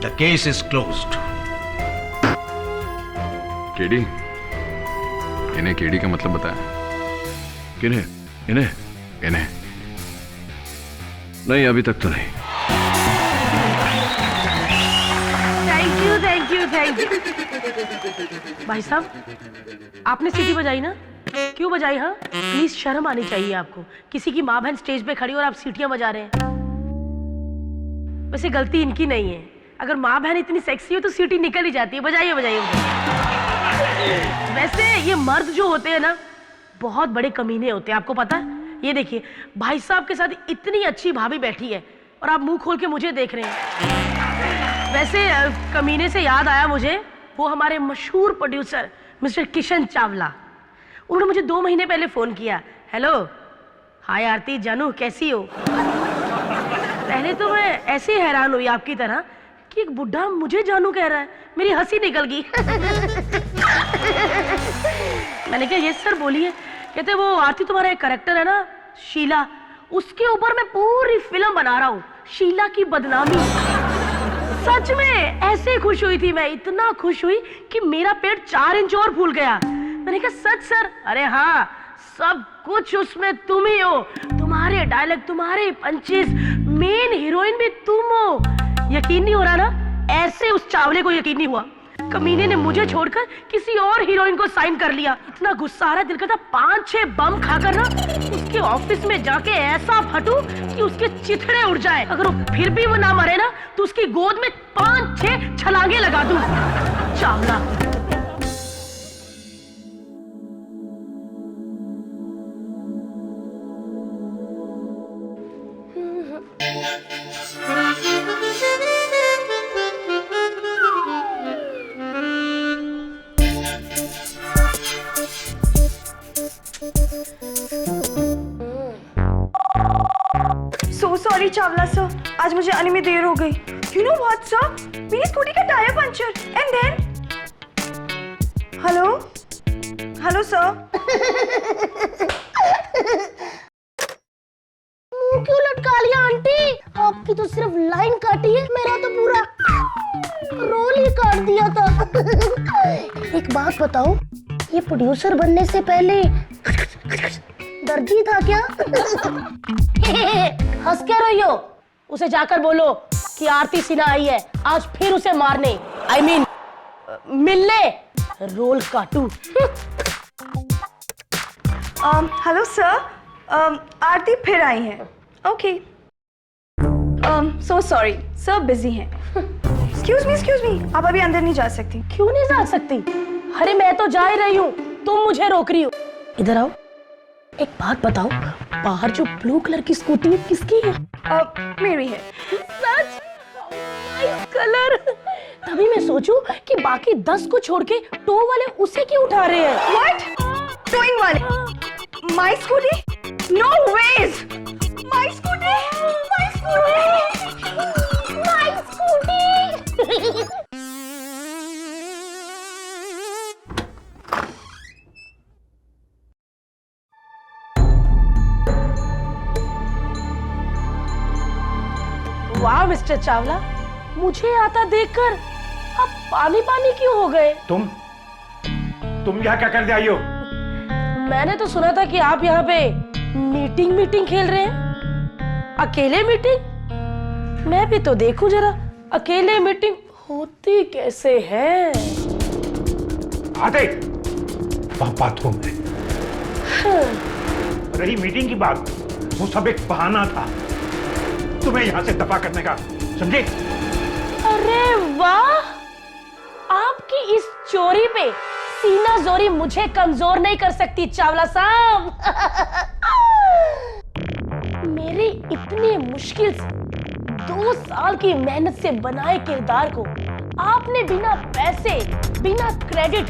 The case is closed. KD, इन्हें केडी का मतलब बताया? किन्हें? इन्हें? इन्हें नहीं, अभी तक तो नहीं। Thank you thank you thank you. भाई साहब आपने सीटी बजाई ना? क्यों बजाई? हाँ प्लीज शर्म आनी चाहिए आपको। किसी की माँ बहन स्टेज पे खड़ी और आप सीटियां बजा रहे हैं। वैसे गलती इनकी नहीं है, अगर माँ बहन इतनी सेक्सी हो तो सीटी निकल ही जाती है। बजाइए बजाइए। वैसे ये मर्द जो होते हैं ना बहुत बड़े कमीने होते हैं, आपको पता है? ये देखिए भाई साहब के साथ इतनी अच्छी भाभी बैठी है और आप मुंह खोल के मुझे देख रहे हैं। वैसे कमीने से याद आया मुझे, वो हमारे मशहूर प्रोड्यूसर मिस्टर किशन चावला, उन्होंने मुझे 2 महीने पहले फोन किया। हेलो, हाय आरती जानू, कैसी हो? पहले तो मैं ऐसे ही हैरान हुई आपकी तरह कि एक बुढ़ा मुझे जानू कह रहा है, मेरी हंसी निकल गई। मैंने कहा यस सर बोलिए। कहते वो आरती तुम्हारा एक कैरेक्टर है ना शीला, उसके ऊपर मैं पूरी फिल्म बना रहा हूँ, शीला की बदनामी। सच में ऐसे खुश हुई थी मैं, इतना खुश हुई कि मेरा पेट 4 इंच और फूल गया। मैंने कहा सच सर? अरे हाँ, सब कुछ उसमें तुम ही हो, तुम्हारे डायलॉग, तुम्हारे पंचेस, मेन हीरोइन भी तुम हो। यकीन नहीं हो रहा ना? ऐसे उस चावले को यकीन नहीं हुआ। कमीने ने मुझे छोड़कर किसी और हीरोइन को साइन कर लिया। इतना गुस्सा आ रहा, दिल करता 5-6 बम खाकर ना उसके ऑफिस में जाके ऐसा फटूं कि उसके चिथड़े उड़ जाए। अगर वो फिर भी वो ना मरे ना तो उसकी गोद में 5-6 छलांगे लगा दूं। चावला। सॉरी चावला सर, आज मुझे आने में देर हो गई। यू नो व्हाट सर, मेरी स्कूटी का tyre puncture and then hello sir. मुंह क्यों लटका लिया आंटी? आपकी तो सिर्फ लाइन काटी है, मेरा तो पूरा रोल ही काट दिया था। एक बात बताओ, ये प्रोड्यूसर बनने से पहले दर्जी था क्या? हंस क्या रही हो? उसे जाकर बोलो कि आरती सिन्हा आई है, आज फिर उसे मारने, I mean, मिलने रोल काटू। हेलो सर, आरती फिर आई है। Okay, so sorry sir, busy हैं। एक्सक्यूज मी, आप अभी अंदर नहीं जा सकती। क्यों नहीं जा सकती? अरे मैं तो जा ही रही हूँ, तुम मुझे रोक रही हो। इधर आओ, एक बात बताओ, बाहर जो ब्लू कलर की स्कूटी है किसकी है? मेरी है। सच? Nice colour. तभी मैं सोचूं कि बाकी 10 को छोड़ के टो वाले उसे क्यों उठा रहे हैं? व्हाट? टोइंग वाले? My scooty? No ways! My scooty! My scooty! My scooty! वाह मिस्टर चावला, मुझे आता देखकर आप पानी पानी क्यों हो गए? तुम यहाँ क्या करने आई हो? मैंने तो सुना था कि आप यहाँ पे मीटिंग खेल रहे हैं। अकेले मीटिंग? मैं भी तो देखूं जरा, अकेले मीटिंग होती कैसे है। आते बात हो मैं। रही मीटिंग की बात, वो सब एक बहाना था तुम्हें यहाँ से दफा करने का, समझे? अरे वाह, आपकी इस चोरी पे सीना जोरी मुझे कमजोर नहीं कर सकती चावला साहब। मेरी इतनी मुश्किल से 2 साल की मेहनत से बनाए किरदार को आपने बिना पैसे, बिना क्रेडिट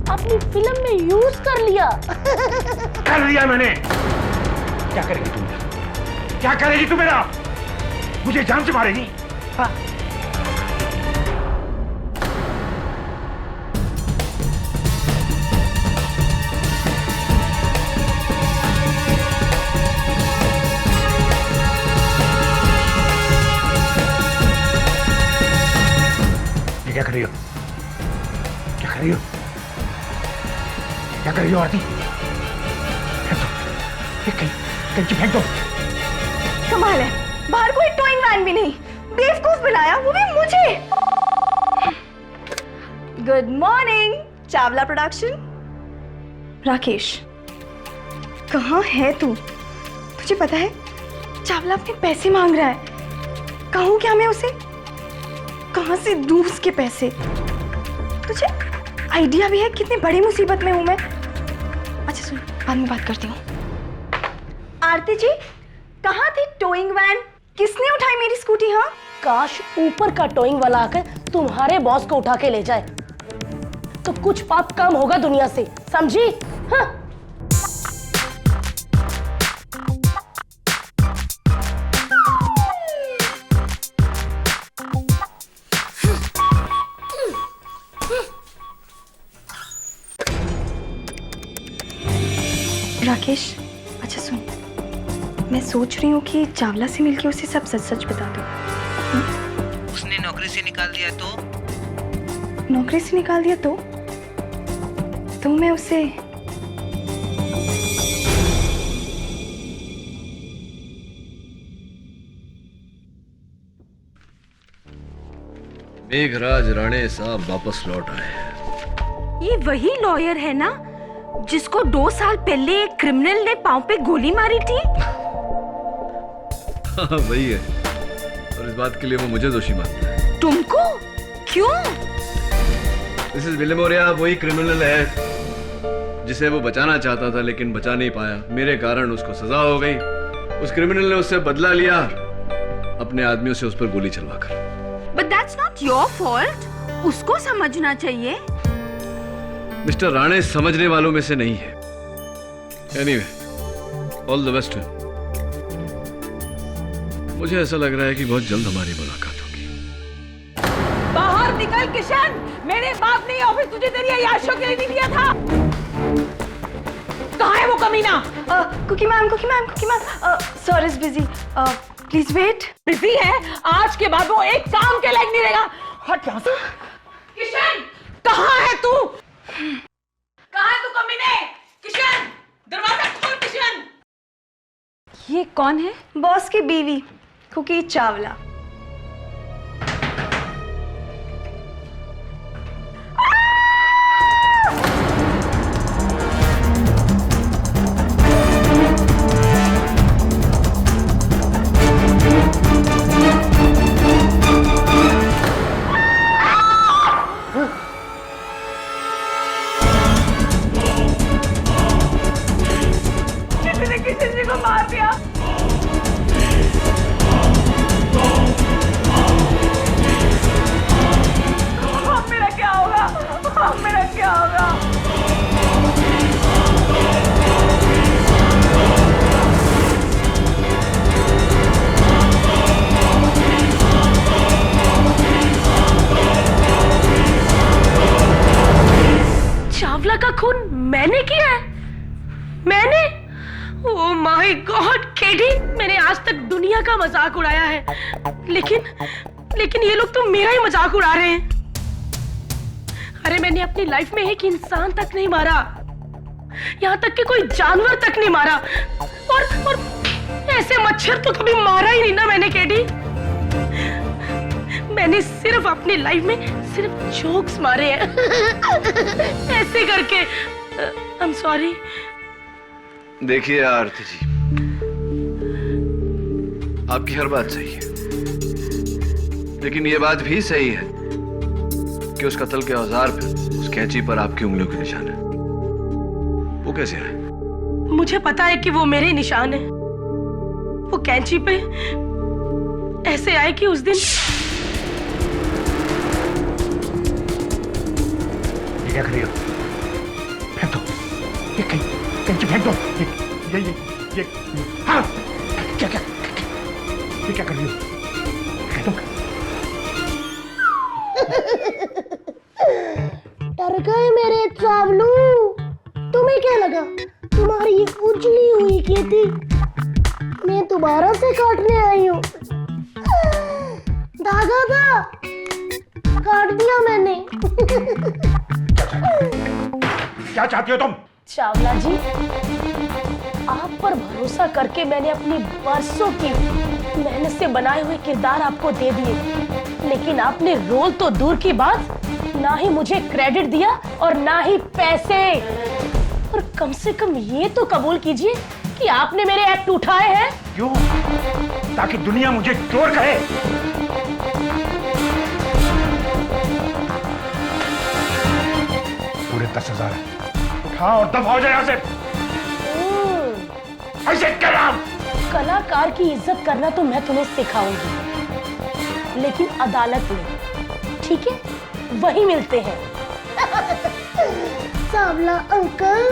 अपनी फिल्म में यूज कर लिया। कर लिया मैंने। क्या करेगी तुम? क्या करेगी तू मेरा? मुझे जान से मारेगी? हाँ। ये क्या कर रही हो? क्या कर रही हो? क्या कर रही हो आरती? फेंक दो, कैंची फेंक दो। कमाल है, बाहर कोई टोइंग वैन भी नहीं, बेवकूफ बुलाया, वो भी मुझे। Good morning Chawla production. Rakesh, कहाँ है तू? तुझे पता है चावला अपने पैसे मांग रहा है। कहूँ क्या मैं उसे? कहाँ से दूँ उसके पैसे? तुझे आइडिया भी है कितनी बड़ी मुसीबत में हूँ मैं? अच्छा सुन, बाद में बात करती हूँ। आरती जी, कहाँ थी टोइंग वैन? किसने उठाई मेरी स्कूटी? हाँ, काश ऊपर का टोइंग वाला आकर तुम्हारे बॉस को उठा के ले जाए, तो कुछ पाप कम होगा दुनिया से, समझी? हाँ? राकेश, अच्छा सुन, मैं सोच रही हूँ कि चावला से मिलके उसे सब सच सच बता दूँ। उसने नौकरी से निकाल दिया तो? नौकरी से निकाल दिया तो मैं उसे मेघराज राणे साहब वापस लौट आए। ये वही लॉयर है ना जिसको 2 साल पहले एक क्रिमिनल ने पांव पे गोली मारी थी? हाँ वही है, और इस बात के लिए वो मुझे दोषी मानता है। तुमको? क्यों? मिसेस विलेमोरिया वही क्रिमिनल है जिसे वो बचाना चाहता था लेकिन बचा नहीं पाया। मेरे कारण उसको सजा हो गई। उस क्रिमिनल ने उससे बदला लिया, अपने आदमियों से उस पर गोली चलवाकर। But that's not your fault. उसको समझना चाहिए। मिस्टर राणे समझने वालों में से नहीं है। Anyway, all the best. मुझे ऐसा लग रहा है कि बहुत जल्द हमारी मुलाकात होगी। बाहर निकल किशन, मेरे बाप ने ऑफिस तुझे तेरी अय्याशों के लिए नहीं दिया था। कहाँ है वो कमीना? Cookie ma'am, sir is busy, please wait. Busy है? आज के बाद वो एक काम के लायक नहीं रहेगा। हट यहाँ से। किशन, कहाँ है तू? कहाँ है तू कमीने? किशन, दरवाजा खोल किशन। ये कौन है? बॉस की बीवी कुकी चावला। किसी जी को मार दिया। मेरा क्या होगा? मेरा क्या होगा? चावला का खून मैंने किया है? मैंने? ओह माय गॉड केडी, मैंने आज तक दुनिया का मजाक उड़ाया है, लेकिन ये लोग तो मेरा ही मजाक उड़ा रहे हैं। अरे मैंने अपनी लाइफ में एक इंसान तक नहीं मारा, यहाँ तक कि कोई जानवर तक नहीं मारा, और ऐसे मच्छर तो कभी मारा ही नहीं ना मैंने केडी। मैंने सिर्फ अपनी लाइफ में सिर्फ जोक्स मारे हैं ऐसे करके। आई एम सॉरी। देखिए आरती जी, आपकी हर बात सही है, लेकिन यह बात भी सही है कि उस कत्ल के औजार पे, उस कैंची पर आपकी उंगलियों के निशान है। वो कैसे है? मुझे पता है कि वो मेरे निशान है। वो कैंची पे ऐसे आए कि उस दिन। ये क्या कर रही हो? फेंक दो, ये कैंची फेंक दो। ये हाँ, क्या ये क्या कर रही हो? फेंक दो। डर गए मेरे चावलू। तुम्हें क्या लगा तुम्हारी ये उजली हुई खेती मैं दोबारा से काटने आई हूँ? धागा था, काट दिया मैंने। क्या चाहती हो तुम? चावला जी, आप पर भरोसा करके मैंने अपनी बरसों की मेहनत से बनाए हुए किरदार आपको दे दिए, लेकिन आपने रोल तो दूर की बात, ना ही मुझे क्रेडिट दिया और ना ही पैसे। और कम से कम ये तो कबूल कीजिए कि आपने मेरे एक्ट उठाए हैं। क्यों? ताकि दुनिया मुझे चोर कहे। पूरे 10,000 उठा और दफा हो जाए यहाँ से। ऐसे क्या? कलाकार की इज्जत करना तो मैं तुम्हें सिखाऊंगी, लेकिन अदालत में, ठीक है? वही मिलते हैं। चावला अंकल,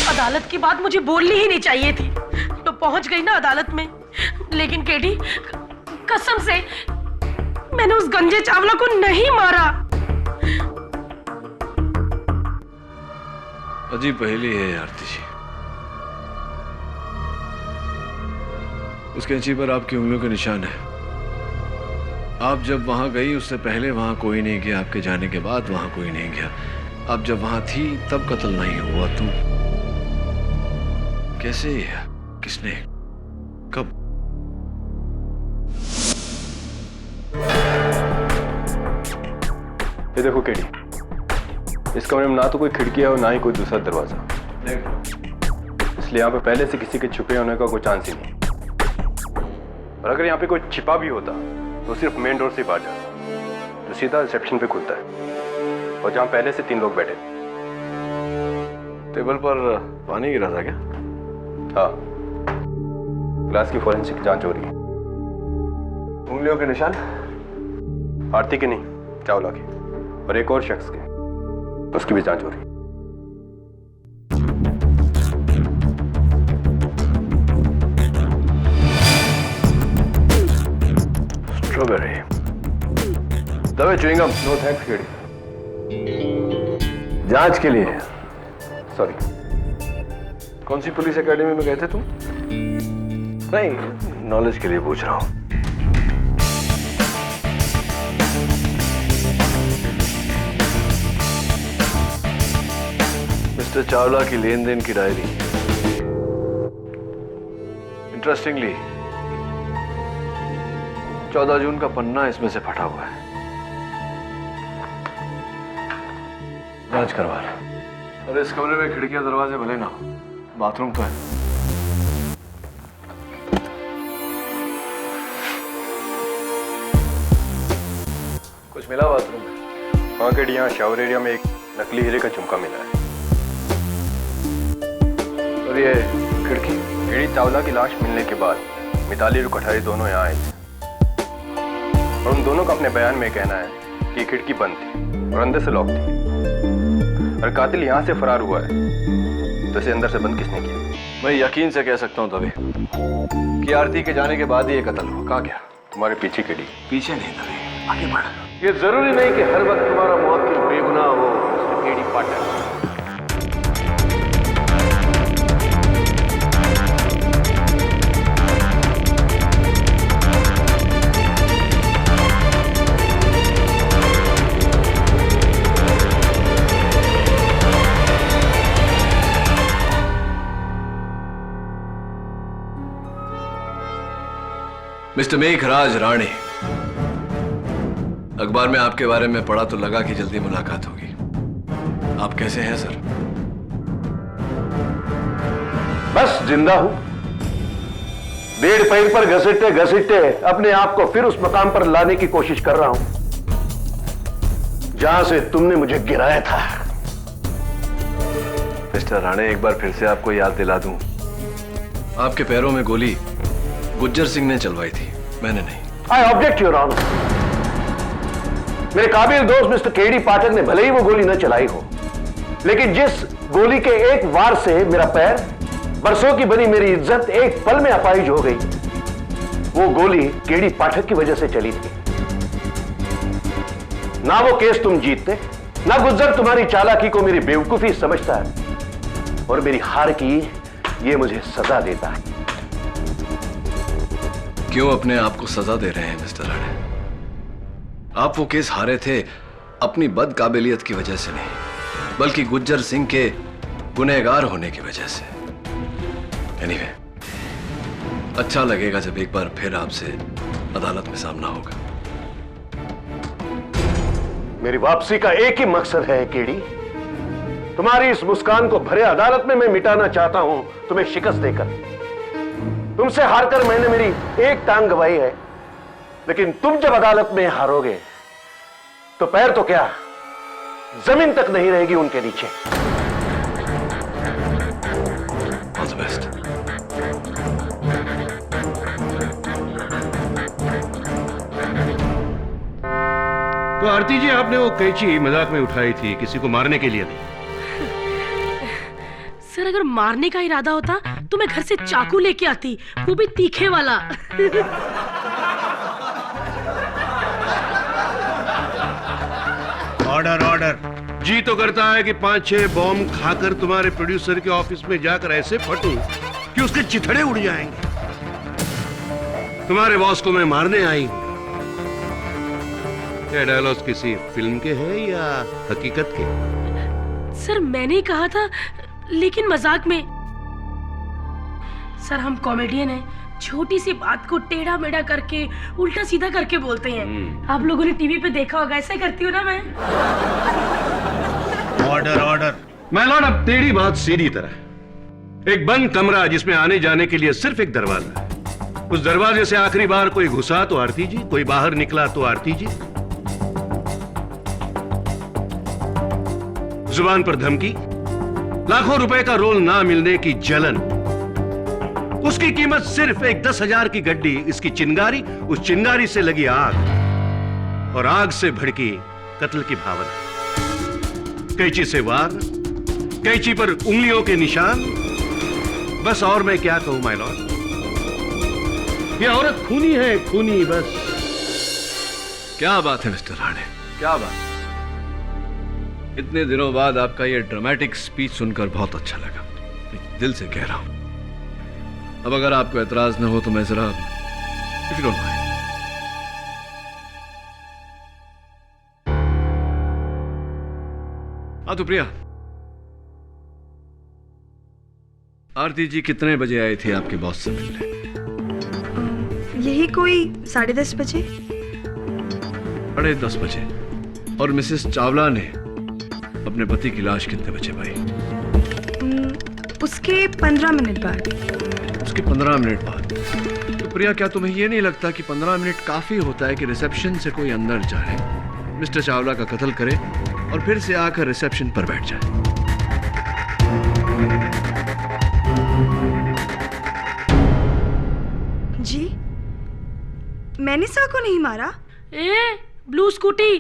अदालत की बात मुझे बोलनी ही नहीं चाहिए थी, तो पहुंच गई ना अदालत में। लेकिन केडी, कसम से मैंने उस गंजे चावला को नहीं मारा। अजीब पहेली है आरती जी। उस कैंची पर आपकी उंगलियों के निशान है। आप जब वहां गई उससे पहले वहां कोई नहीं गया, आपके जाने के बाद वहां कोई नहीं गया। आप जब वहां थी तब कत्ल नहीं हुआ। तुम कैसे? किसने? कब? ये देखो केडी, इस कमरे में ना तो कोई खिड़की है और ना ही कोई दूसरा दरवाजा, इसलिए यहाँ पे पहले से किसी के छुपे होने का कोई चांस ही नहीं। और अगर यहाँ पे कोई छिपा भी होता तो सिर्फ मेन डोर से बाहर जाता, जो सीधा रिसेप्शन पे खुलता है, और जहाँ पहले से 3 लोग बैठे। टेबल पर पानी गिरा था क्या? हाँ, ग्लास की फॉरेंसिक जांच हो रही है। उंगलियों के निशान? आरती के नहीं, चावला के, और एक और शख्स के, उसकी भी जांच हो रही है। स्ट्रॉबेरी, दबे च्युइंगम। No thanks KD. जांच के लिए? सॉरी। कौन सी पुलिस एकेडमी में गए थे तुम? नहीं, नॉलेज के लिए पूछ रहा हूं। मिस्टर चावला की लेन देन की डायरी। इंटरेस्टिंगली 14 जून का पन्ना इसमें से फटा हुआ है। जांच करवा रहा। और इस कमरे में खिड़कियां दरवाजे भले ना हो, बाथरूम तो है। कुछ मिला बाथरूम में? वहाँ के यहाँ शावर एरिया में एक नकली हीरे का झुमका मिला है। और ये खिड़की? केडी, चावला की लाश मिलने के बाद मिताली और कठारी दोनों यहाँ आए थे, और उन दोनों का अपने बयान में कहना है कि खिड़की बंद थी और अंदर से लॉक थी। और कातिल यहाँ से फरार हुआ है, तो इसे अंदर से बंद किसने किया? मैं यकीन से कह सकता हूँ तभी कि आरती के जाने के बाद ही ये कत्ल हुआ। कहाँ गया? तुम्हारे पीछे केडी। पीछे नहीं तभी, आगे बढ़। ये जरूरी नहीं कि हर वक्त तुम्हारा मुवक्किल बेगुनाह हो, केडी पाठक। मिस्टर मेघराज राणे, अखबार में आपके बारे में पढ़ा तो लगा कि जल्दी मुलाकात होगी। आप कैसे हैं सर? बस जिंदा हूं। 1.5 पैर पर घसीटते घसीटते अपने आप को फिर उस मकाम पर लाने की कोशिश कर रहा हूं जहां से तुमने मुझे गिराया था। मिस्टर राणे, एक बार फिर से आपको याद दिला दूं, आपके पैरों में गोली गुज्जर सिंह ने चलवाई थी, मैंने नहीं। I object your honour. मेरे काबिल दोस्त मिस्टर केडी पाठक ने भले ही वो गोली न चलाई हो, लेकिन जिस गोली के एक वार से मेरा पैर, बरसों की बनी मेरी इज्जत एक पल में अपाहिज हो गई, वो गोली केडी पाठक की वजह से चली थी। ना वो केस तुम जीतते, ना गुज्जर तुम्हारी चालाकी को मेरी बेवकूफी समझता है, और मेरी हार की ये मुझे सजा देता है। क्यों अपने आप को सजा दे रहे हैं मिस्टर राणे? आप वो केस हारे थे अपनी बदकाबिलियत की वजह से नहीं, बल्कि गुज्जर सिंह के गुनहगार होने की वजह से। एनीवे, अच्छा लगेगा जब एक बार फिर आपसे अदालत में सामना होगा। मेरी वापसी का एक ही मकसद है केडी, तुम्हारी इस मुस्कान को भरे अदालत में मैं मिटाना चाहता हूं, तुम्हें शिकस्त देकर। तुमसे हारकर मैंने मेरी एक टांग गंवाई है, लेकिन तुम जब अदालत में हारोगे तो पैर तो क्या, जमीन तक नहीं रहेगी उनके नीचे। All the best. तो आरती जी, आपने वो कैंची मजाक में उठाई थी, किसी को मारने के लिए नहीं। सर अगर मारने का इरादा होता तो मैं घर से चाकू लेके आती, वो भी तीखे वाला। Order order. जी तो करता है कि 5-6 बॉम्ब खाकर तुम्हारे प्रोड्यूसर के ऑफिस में जाकर ऐसे फटूं कि उसके चिथड़े उड़ जाएंगे। तुम्हारे बॉस को मैं मारने आई हूं। ये डायलॉग किसी फिल्म के हैं या हकीकत के? सर मैंने ही कहा था, लेकिन मजाक में। सर हम कॉमेडियन हैं, छोटी सी बात को टेढ़ा मेढ़ा करके उल्टा सीधा करके बोलते हैं। आप लोगों ने टीवी पे देखा होगा, ऐसा करती हूँ ना मैं। Order order. माय लॉर्ड, अब टेढ़ी बात सीधी तरह। एक बंद कमरा जिसमें आने जाने के लिए सिर्फ एक दरवाजा है। उस दरवाजे से आखिरी बार कोई घुसा तो आरती जी, कोई बाहर निकला तो आरती जी। जुबान पर धमकी, लाखों रुपए का रोल ना मिलने की जलन, उसकी कीमत सिर्फ एक 10,000 की गड्डी, इसकी चिंगारी, उस चिंगारी से लगी आग और आग से भड़की कत्ल की भावना। कैंची से वार, कैंची पर उंगलियों के निशान, बस और मैं क्या कहूं माय लॉर्ड। ये औरत खूनी है, खूनी बस। क्या बात है मिस्टर राणे, क्या बात। इतने दिनों बाद आपका ये ड्रामेटिक स्पीच सुनकर बहुत अच्छा लगा, दिल से कह रहा हूं। अब अगर आपको एतराज न हो तो मैं जरा, इफ यू डोंट माइंड। हाँ तो प्रिया, आरती जी कितने बजे आई थी आपके बॉस से मिलने? यही कोई 10:30 बजे। 10:30 बजे। और मिसेस चावला ने अपने पति की लाश कितने बजे पाई? उसके 15 मिनट बाद। उसके 15 मिनट बाद। तो प्रिया, क्या तुम्हें यह नहीं लगता कि 15 मिनट काफी होता है कि रिसेप्शन से कोई अंदर जाए, मिस्टर चावला का कत्ल करे और फिर से आकर रिसेप्शन पर बैठ जाए? जी, मैंने सा को नहीं मारा। ब्लू स्कूटी,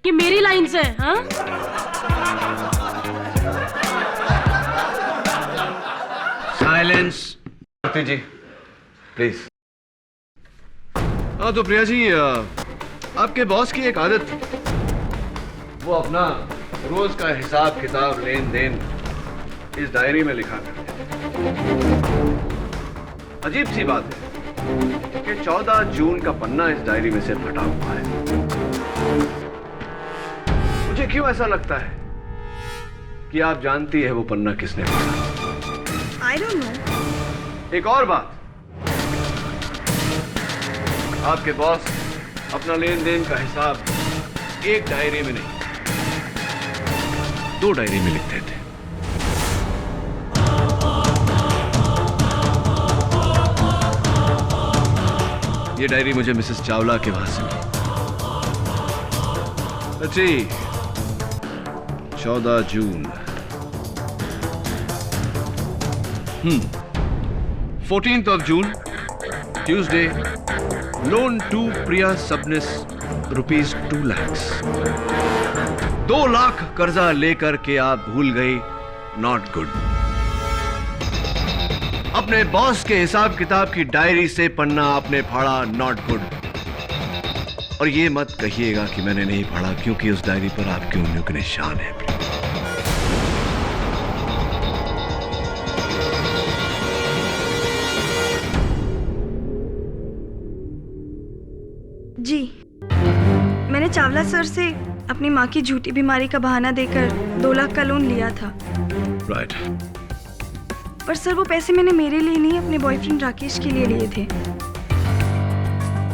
ये मेरी लाइन से। हाँ साइलेंस। Aarti ji please. हाँ तो प्रिया जी, आपके बॉस की एक आदत थी, वो अपना रोज का हिसाब किताब लेन देन इस डायरी में लिखा करते। अजीब सी बात है कि 14 जून का पन्ना इस डायरी में से फटा हुआ है। मुझे क्यों ऐसा लगता है कि आप जानती है वो पन्ना किसने फटा। I don't know. एक और बात, आपके बॉस अपना लेन देन का हिसाब एक डायरी में नहीं, 2 डायरी में लिखते थे। ये डायरी मुझे मिसेस चावला के वहां से मिली। अच्छी 14 जून। 14th of June, Tuesday, loan to Priya Subnis rupees 2 lakhs. 2 lakh कर्जा लेकर के आप भूल गई, नॉट गुड। अपने बॉस के हिसाब किताब की डायरी से पन्ना आपने फाड़ा, नॉट गुड। और ये मत कहिएगा कि मैंने नहीं पढ़ा, क्योंकि उस डायरी पर आपकी उंगलियों के निशान है। जी, मैंने चावला सर से अपनी माँ की झूठी बीमारी का बहाना देकर 2 लाख का लोन लिया था। राइट। पर सर वो पैसे मैंने मेरे लिए नहीं, अपने बॉयफ्रेंड राकेश के लिए लिए थे।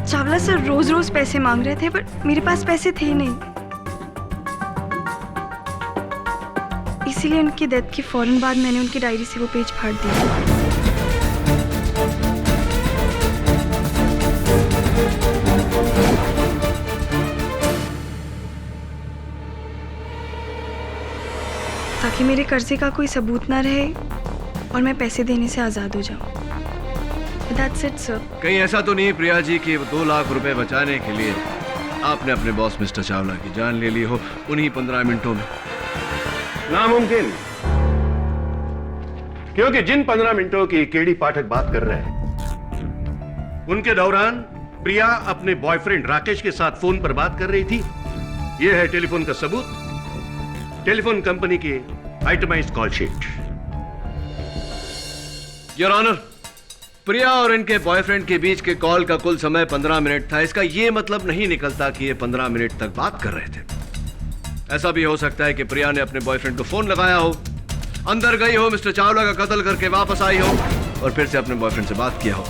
चावला सर रोज रोज पैसे मांग रहे थे, पर मेरे पास पैसे थे नहीं। इसीलिए उनकी डेथ के फौरन बाद मैंने उनकी डायरी से वो पेज फाड़ दिया। ताकि मेरे कर्जे का कोई सबूत ना रहे और मैं पैसे देने से आजाद हो जाऊं। That's it, sir. कहीं ऐसा तो नहीं प्रिया जी कि 2 लाख रुपए बचाने के लिए आपने अपने बॉस मिस्टर चावला की जान ले ली हो उन्हीं 15 मिनटों में? नामुमकिन, क्योंकि जिन 15 मिनटों की केडी पाठक बात कर रहे हैं उनके दौरान प्रिया अपने बॉयफ्रेंड राकेश के साथ फोन पर बात कर रही थी। यह है टेलीफोन का सबूत, टेलीफोन कंपनी की itemised call sheet. Your honour, Priya और इनके बॉयफ्रेंड के बीच के कॉल का कुल समय 15 मिनट था। इसका यह मतलब नहीं निकलता कि ये 15 मिनट तक बात कर रहे थे। ऐसा भी हो सकता है कि प्रिया ने अपने बॉयफ्रेंड को फोन लगाया हो, अंदर गई हो, मिस्टर चावला का कत्ल करके वापस आई हो और फिर से अपने बॉयफ्रेंड से बात किया हो।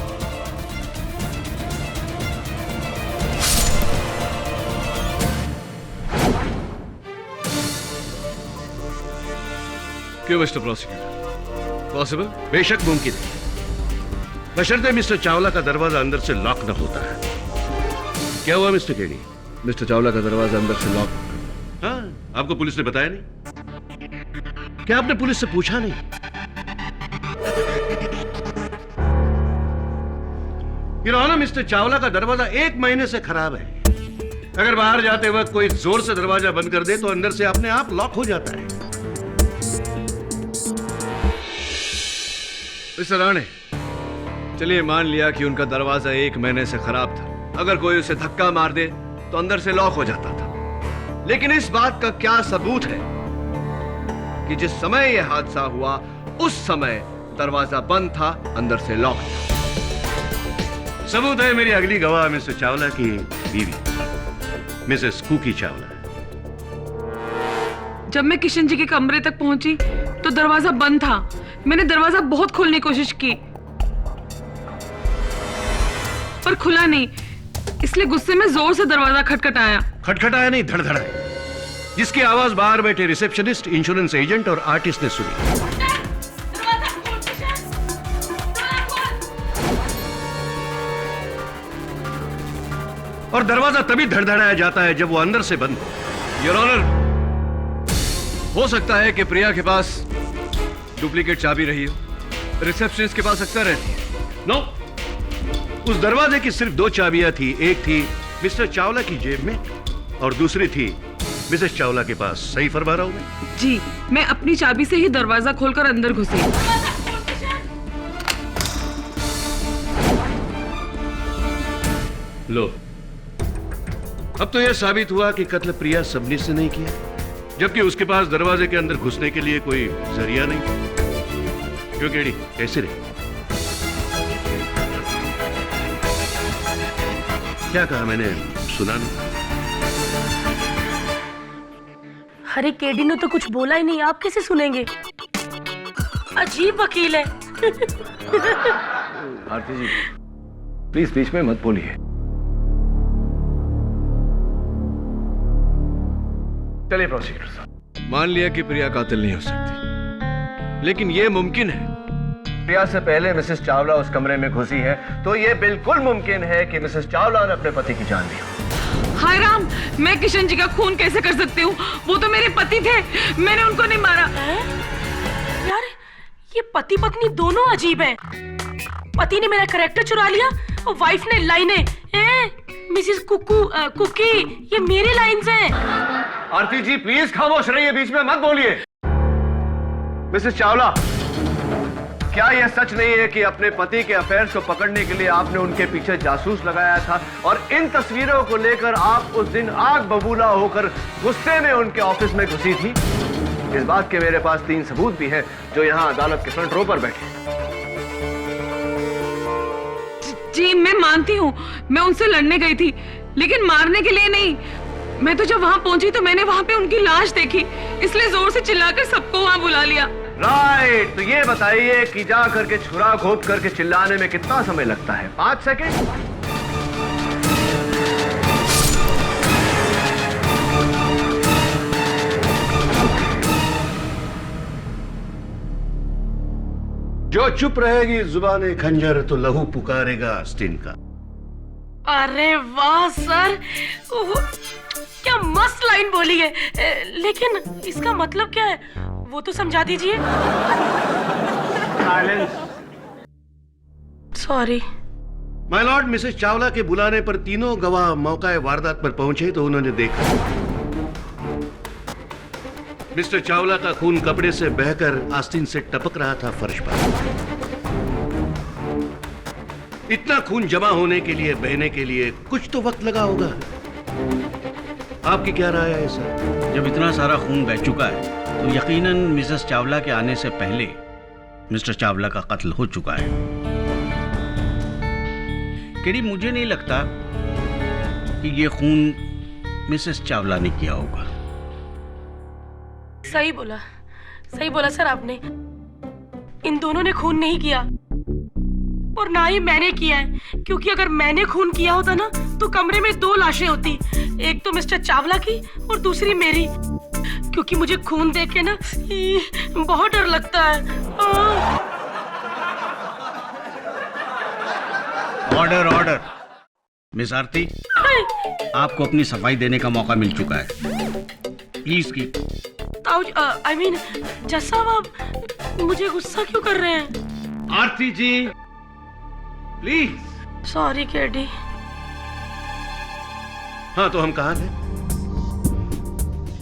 क्यों मिस्टर प्रोसिक्यूटर? पॉसिबल? बेशक मुमकिन है, बशर्ते मिस्टर चावला का दरवाजा अंदर से लॉक न होता है। क्या हुआ मिस्टर केडी? मिस्टर चावला का दरवाजा अंदर से लॉक? हाँ, आपको पुलिस ने बताया नहीं? क्या आपने पुलिस से पूछा नहीं? मिस्टर चावला का दरवाजा 1 महीने से खराब है। अगर बाहर जाते वक्त कोई जोर से दरवाजा बंद कर दे तो अंदर से अपने आप लॉक हो जाता है। मिस्टर राणे, चलिए मान लिया कि उनका दरवाजा 1 महीने से खराब था। अगर कोई उसे धक्का मार दे तो अंदर से लॉक हो जाता था। लेकिन इस बात का क्या सबूत है कि जिस समय यह हादसा हुआ उस समय दरवाजा बंद था, अंदर से लॉक था? सबूत है मेरी अगली गवाह मिस्टर चावला की बीवी मिसेस कुकी चावला। जब मैं किशन जी के कमरे तक पहुंची तो दरवाजा बंद था। मैंने दरवाजा बहुत खोलने की कोशिश की पर खुला नहीं, इसलिए गुस्से में जोर से दरवाजा खटखटाया। खटखटाया नहीं, धड़धड़ाया, जिसकी आवाज बाहर बैठे रिसेप्शनिस्ट, इंश्योरेंस एजेंट और आर्टिस्ट ने सुनी। और दरवाजा तभी धड़धड़ाया जाता है जब वो अंदर से बंद हो। योर ऑनर, हो सकता है कि प्रिया के पास डुप्लीकेट चाबी रही हो, रिसेप्शनिस्ट के पास अक्सर रहती है। नो, उस दरवाजे की सिर्फ 2 चाबियां थी। एक थी मिस्टर चावला की जेब में और दूसरी थी मिसेस चावला के पास। सही फरमा रहा हूं मैं? जी, मैं अपनी चाबी से ही दरवाजा खोलकर अंदर घुसी। लो, अब तो यह साबित हुआ कि कत्ल प्रिया सबनीस ने नहीं किया, जबकि उसके पास दरवाजे के अंदर घुसने के लिए कोई जरिया नहीं। क्यों केडी, कैसे रहे? क्या कहा मैंने, सुना नहीं? अरे केडी ने तो कुछ बोला ही नहीं, आप कैसे सुनेंगे? अजीब वकील है। आरती जी, प्लीज बीच में मत बोलिए। चलिए प्रोसिक्यूटर साहब, मान लिया कि प्रिया कातिल नहीं हो सकती, लेकिन यह मुमकिन है प्रिया से पहले मिसेस चावला उस कमरे में घुसी है, तो यह बिल्कुल मुमकिन है कि मिसेस चावला ने अपने पति की जान ली हो। हाय राम, मैं किशन जी का खून कैसे कर सकती हूँ? वो तो मेरे पति थे, मैंने उनको नहीं मारा। यार, ये पति पत्नी दोनों अजीब हैं। पति ने मेरा कैरेक्टर चुरा लिया और वाइफ ने लाइनें। मिसेस कुकी, ये मेरी लाइन्स हैं। आरती जी प्लीज खामोश रहिए, बीच में मत बोलिए। मिसेस चावला, क्या यह सच नहीं है कि अपने पति के अफेयर्स को पकड़ने के लिए आपने उनके पीछे जासूस लगाया था और इन तस्वीरों को लेकर आप उस दिन आग बबूला होकर गुस्से में उनके ऑफिस में घुसी थी? इस बात के मेरे पास 3 सबूत भी हैं जो यहाँ अदालत के फ्रंट रो पर बैठे। जी मैं मानती हूँ, मैं उनसे लड़ने गई थी, लेकिन मारने के लिए नहीं। मैं तो जब वहाँ पहुंची तो मैंने वहाँ पे उनकी लाश देखी, इसलिए जोर से चिल्लाकर सबको वहाँ बुला लिया। राइट, तो ये बताइए कि जा करके छुरा घोप करके चिल्लाने में कितना समय लगता है? 5 सेकंड? जो चुप रहेगी जुबाने खंजर तो लहू पुकारेगा आस्तीन का। अरे वाह सर, ओह, क्या मस्त लाइन बोली है। लेकिन इसका मतलब क्या है वो तो समझा दीजिए। Sorry my Lord, Mrs Chawla के बुलाने पर तीनों गवाह मौका वारदात पर पहुंचे तो उन्होंने देखा मिस्टर चावला का खून कपड़े से बहकर आस्तीन से टपक रहा था फर्श पर। इतना खून जमा होने के लिए, बहने के लिए कुछ तो वक्त लगा होगा। आपकी क्या राय है सर? जब इतना सारा खून बह चुका है तो यकीनन मिसेस चावला के आने से पहले मिस्टर चावला का कत्ल हो चुका है। केडी, मुझे नहीं लगता कि ये खून मिसेस चावला ने किया होगा। सही बोला सर आपने। इन दोनों ने खून नहीं किया और ना ही मैंने किया है, क्योंकि अगर मैंने खून किया होता ना तो कमरे में 2 लाशें होती, एक तो मिस्टर चावला की और दूसरी मेरी, क्योंकि मुझे खून देख के ना बहुत डर लगता है। ऑर्डर। मिस आरती, आपको अपनी सफाई देने का मौका मिल चुका है। प्लीज की आई मीन जज साहब, आप मुझे गुस्सा क्यों कर रहे हैं? आरती जी प्लीज। Sorry KD. हाँ, तो हम कहाँ थे?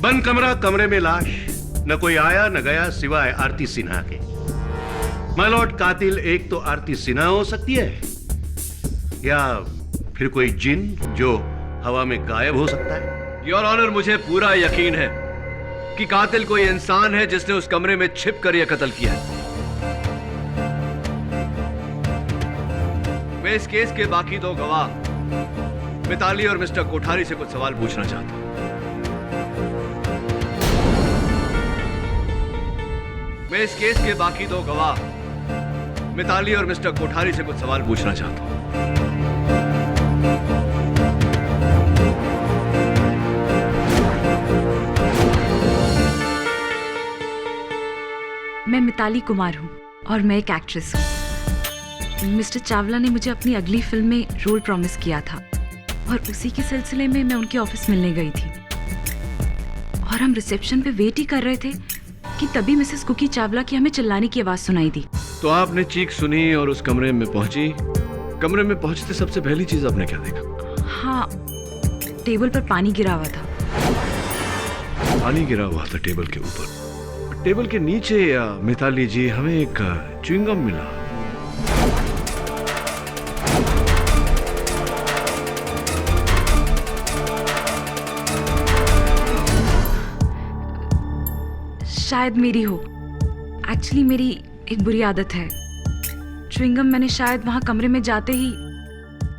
बंद कमरा, कमरे में लाश, न कोई आया न गया सिवाय आरती सिन्हा के। माय लॉर्ड, कातिल एक तो आरती सिन्हा हो सकती है या फिर कोई जिन जो हवा में गायब हो सकता है। योर ऑनर, मुझे पूरा यकीन है कि कातिल कोई इंसान है जिसने उस कमरे में छिप कर यह कत्ल किया है। मैं इस केस के बाकी 2 गवाह मिताली और मिस्टर कोठारी से कुछ सवाल पूछना चाहता हूं। मैं इस केस के बाकी 2 गवाह मिताली और मिस्टर कोठारी से कुछ सवाल पूछना चाहता हूं। मैं मिताली कुमार हूँ और मैं एक एक्ट्रेस हूँ। मिस्टर चावला ने मुझे अपनी अगली फिल्म में रोल प्रॉमिस किया था और उसी के सिलसिले में मैं उनके ऑफिस मिलने गई थी और हम रिसेप्शन पे वेट ही कर रहे थे कि तभी मिसेस कुकी चावला की हमें चिल्लाने की आवाज सुनाई दी। तो आपने चीख सुनी और उस कमरे में पहुंची। कमरे में पहुंचते सबसे पहली चीज आपने क्या देखा? हाँ, टेबल पर पानी गिरा हुआ था। पानी गिरा हुआ था टेबल के ऊपर। टेबल के नीचे मिताली जी, हमें एक च्युइंगम मिला। शायद मेरी हो। एक्चुअली मेरी एक बुरी आदत है, च्युइंगम मैंने शायद वहां कमरे में जाते ही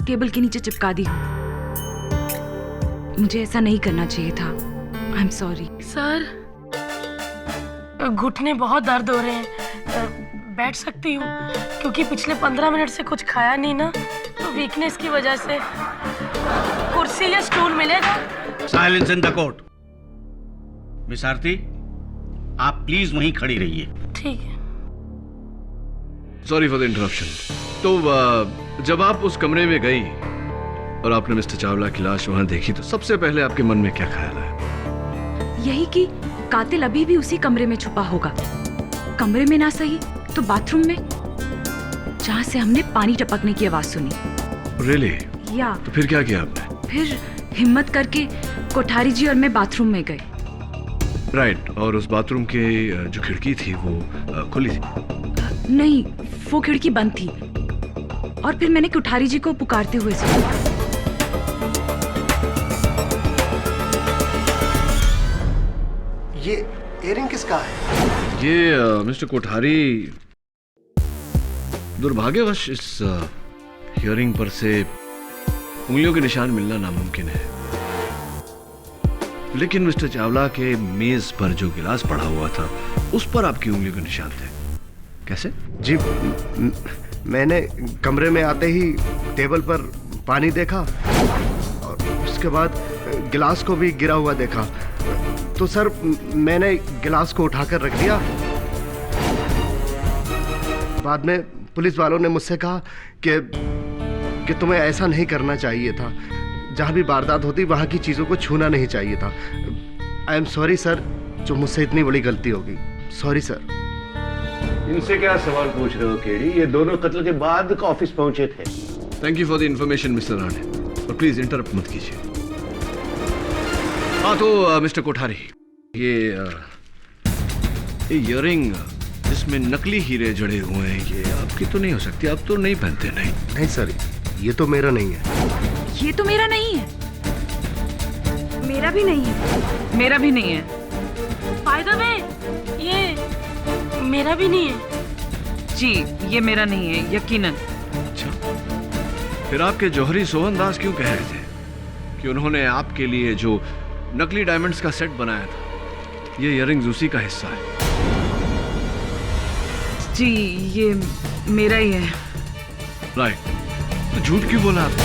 टेबल के नीचे चिपका दी। मुझे ऐसा नहीं करना चाहिए था। आई एम सॉरी। सर, घुटने बहुत दर्द हो रहे हैं। बैठ सकती हूँ? क्योंकि पिछले 15 मिनट से कुछ खाया नहीं ना, तो वीकनेस की वजह से। कुर्सी या स्टूल मिलेगा? Silence in the court. Miss Aarti, आप प्लीज वहीं खड़ी रहिए। ठीक है। Sorry for the interruption. तो जब आप उस कमरे में गई और आपने मिस्टर चावला की लाश वहां देखी तो सबसे पहले आपके मन में क्या ख्याल आया? यही कि कातिल अभी भी उसी कमरे में छुपा होगा। कमरे में ना सही तो बाथरूम में, जहां से हमने पानी टपकने की आवाज सुनी। रियली? या तो फिर क्या किया आपने? फिर हिम्मत करके कोठारी जी और मैं बाथरूम में गए। राइट। और उस बाथरूम के जो खिड़की थी वो खुली थी? नहीं, वो खिड़की बंद थी। और फिर मैंने कोठारी जी को पुकारते हुए सुना। ये इयरिंग किसका है? ये मिस्टर कोठारी, दुर्भाग्यवश इस हियरिंग पर से उंगलियों के निशान मिलना नामुमकिन है। लेकिन मिस्टर चावला के मेज पर जो गिलास पड़ा हुआ था उस पर आपकी उंगली के निशान थे। कैसे? जी, मैंने कमरे में आते ही टेबल पर पानी देखा और उसके बाद गिलास को भी गिरा हुआ देखा, तो सर मैंने गिलास को उठाकर रख दिया। बाद में पुलिस वालों ने मुझसे कहा कि तुम्हें ऐसा नहीं करना चाहिए था, जहां भी वारदात होती वहां की चीजों को छूना नहीं चाहिए था। आई एम सॉरी सर, जो मुझसे इतनी बड़ी गलती होगी। Sorry sir. इनसे क्या सवाल पूछ रहे हो केडी? ये दोनों कत्ल के बाद ऑफिस पहुंचे थे। Thank you for the information mister Rane, और प्लीज इंटरप्ट मत कीजिए। हाँ तो मिस्टर कोठारी, ये इयररिंग जिसमें नकली हीरे जड़े हुए हैं ये आपकी तो नहीं हो सकती, आप तो नहीं पहनते। नहीं सर, ये तो मेरा नहीं है। ये तो मेरा नहीं है। मेरा भी नहीं है। मेरा भी नहीं है। फायदा में ये मेरा भी नहीं है। जी, ये मेरा नहीं है यकीनन। अच्छा, फिर आपके जौहरी सोहन दास क्यों कह रहे थे कि उन्होंने आपके लिए जो नकली डायमंड्स का सेट बनाया था ये इयररिंग्स उसी का हिस्सा है? जी, ये मेरा ही है। राइट, तो झूठ क्यों बोला आपने?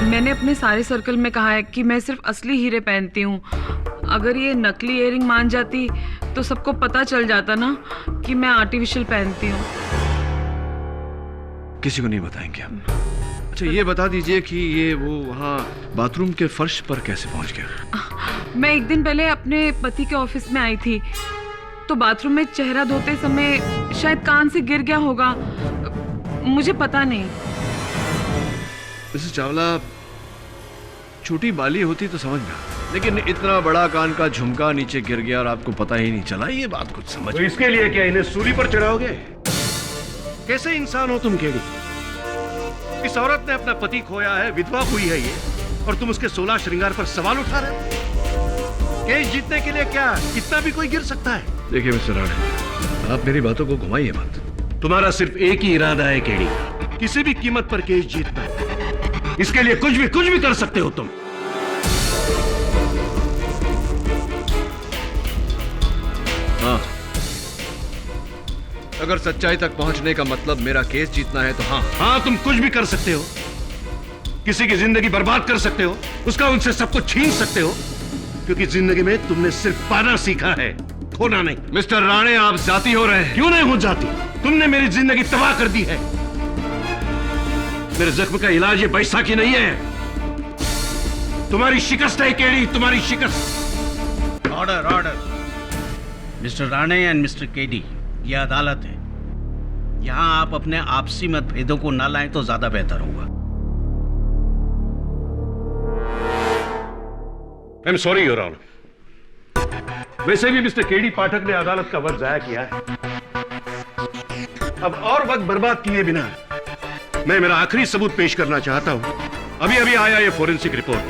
मैंने अपने सारे सर्कल में कहा है कि मैं सिर्फ असली हीरे पहनती हूँ। अगर ये नकली इयररिंग मान जाती तो सबको पता चल जाता ना कि मैं आर्टिफिशियल पहनती हूँ। किसी को नहीं बताएंगे हम। अच्छा, ये बता दीजिए कि ये वो वहाँ बाथरूम के फर्श पर कैसे पहुँच गया? मैं एक दिन पहले अपने पति के ऑफिस में आई थी, तो बाथरूम में चेहरा धोते समय शायद कान से गिर गया होगा, मुझे पता नहीं। मिसेस चावला, छोटी बाली होती तो समझ में आता, लेकिन इतना बड़ा कान का झुमका नीचे गिर गया और आपको पता ही नहीं चला, ये बात कुछ समझ। तो इसके लिए क्या इन्हें सूली पर चढ़ाओगे? कैसे इंसान हो तुम केडी? इस औरत ने अपना पति खोया है, विधवा हुई है ये, और तुम उसके 16 श्रृंगार पर सवाल उठा रहे हो? केस जीतने के लिए क्या कितना भी कोई गिर सकता है? देखिए मिस्टर राणे, आप मेरी बातों को घुमाइए मत। तुम्हारा सिर्फ एक ही इरादा है केडी, किसी भी कीमत पर केस जीतना है। इसके लिए कुछ भी कर सकते हो तुम। हाँ, अगर सच्चाई तक पहुंचने का मतलब मेरा केस जीतना है तो हाँ, तुम कुछ भी कर सकते हो। किसी की जिंदगी बर्बाद कर सकते हो, उसका उनसे सब कुछ छीन सकते हो, क्योंकि जिंदगी में तुमने सिर्फ पाना सीखा है, खोना नहीं। मिस्टर राणे, आप जाती हो रहे हैं। क्यों नहीं हो जाती? तुमने मेरी जिंदगी तबाह कर दी है। मेरे जख्म का इलाज ये बैसाखी नहीं है, तुम्हारी शिकस्त है केडी, तुम्हारी शिकस्त। Order, order. Mister Rane and mister KD, ये अदालत है। यहाँ आप अपने आपसी मतभेदों को न लाएं तो ज्यादा बेहतर होगा। I am sorry your honour. वैसे भी मिस्टर केडी पाठक ने अदालत का वक्त जाया किया है। अब और वक्त बर्बाद किए बिना मैं मेरा आखिरी सबूत पेश करना चाहता हूं। अभी अभी आया ये फोरेंसिक रिपोर्ट,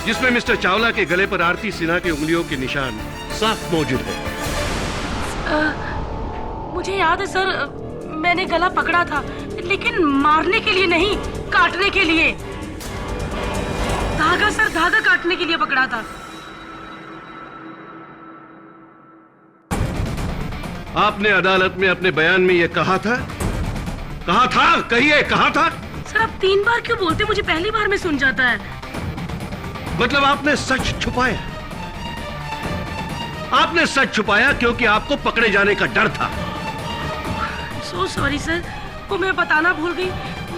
जिसमें मिस्टर चावला के गले पर आरती सिन्हा की उंगलियों के निशान साफ मौजूद है। मुझे याद है सर, मैंने गला पकड़ा था, लेकिन मारने के लिए नहीं, काटने के लिए। धागा सर, धागा काटने के लिए पकड़ा था। आपने अदालत में अपने बयान में यह कहा था? कहिए, कहा था? सर, आप 3 बार क्यों बोलते? मुझे पहली बार में सुन जाता है। मतलब आपने सच छुपाया? आपने सच छुपाया क्योंकि आपको पकड़े जाने का डर था। सो सॉरी सर, वो मैं बताना भूल गई,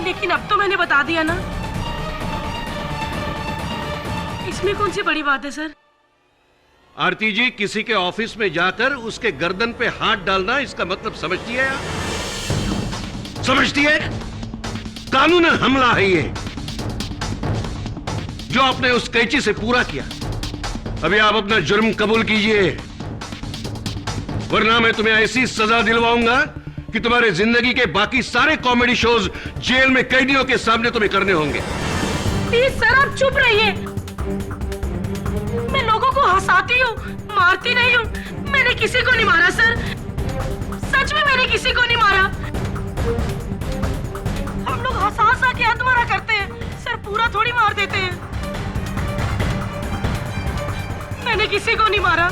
लेकिन अब तो मैंने बता दिया ना। इसमें कौन सी बड़ी बात है सर? आरती जी, किसी के ऑफिस में जाकर उसके गर्दन पे हाथ डालना, इसका मतलब समझती है? समझती है? कानून हमला है ये, जो आपने उस कैची से पूरा किया। अभी आप अपना जुर्म कबूल कीजिए, वरना मैं तुम्हें ऐसी सजा दिलवाऊंगा कि तुम्हारे जिंदगी के बाकी सारे कॉमेडी शोज जेल में कैदियों के सामने तुम्हें करने होंगे। प्लीज सर, आप चुप रहिए। मैं लोगों को हंसाती हूँ, मारती नहीं हूँ। मैंने किसी को नहीं मारा सर, सच में मैंने किसी को नहीं मारा। हम लोग हंसा हंसा के हथमरा करते हैं सर, पूरा थोड़ी मार देते हैं। मैंने किसी को नहीं मारा।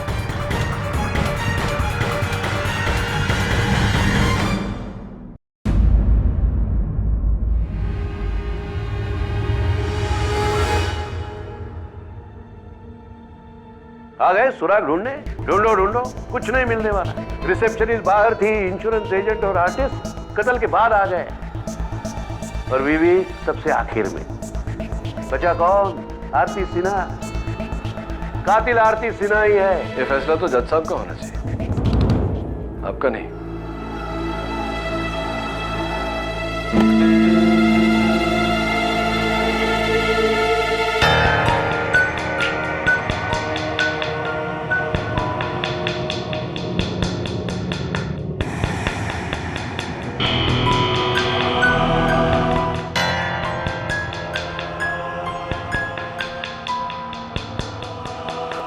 आ गए सुराग ढूंढने? ढूंढो ढूंढो, कुछ नहीं मिलने वाला। रिसेप्शनिस्ट बाहर थी, इंश्योरेंस एजेंट और आर्टिस्ट कत्ल के बाद आ गए, और बीवी सबसे आखिर में। बचा कौन? आरती सिन्हा। कातिल आरती सिन्हा ही है। ये फैसला तो जज साहब का होना चाहिए, आपका नहीं।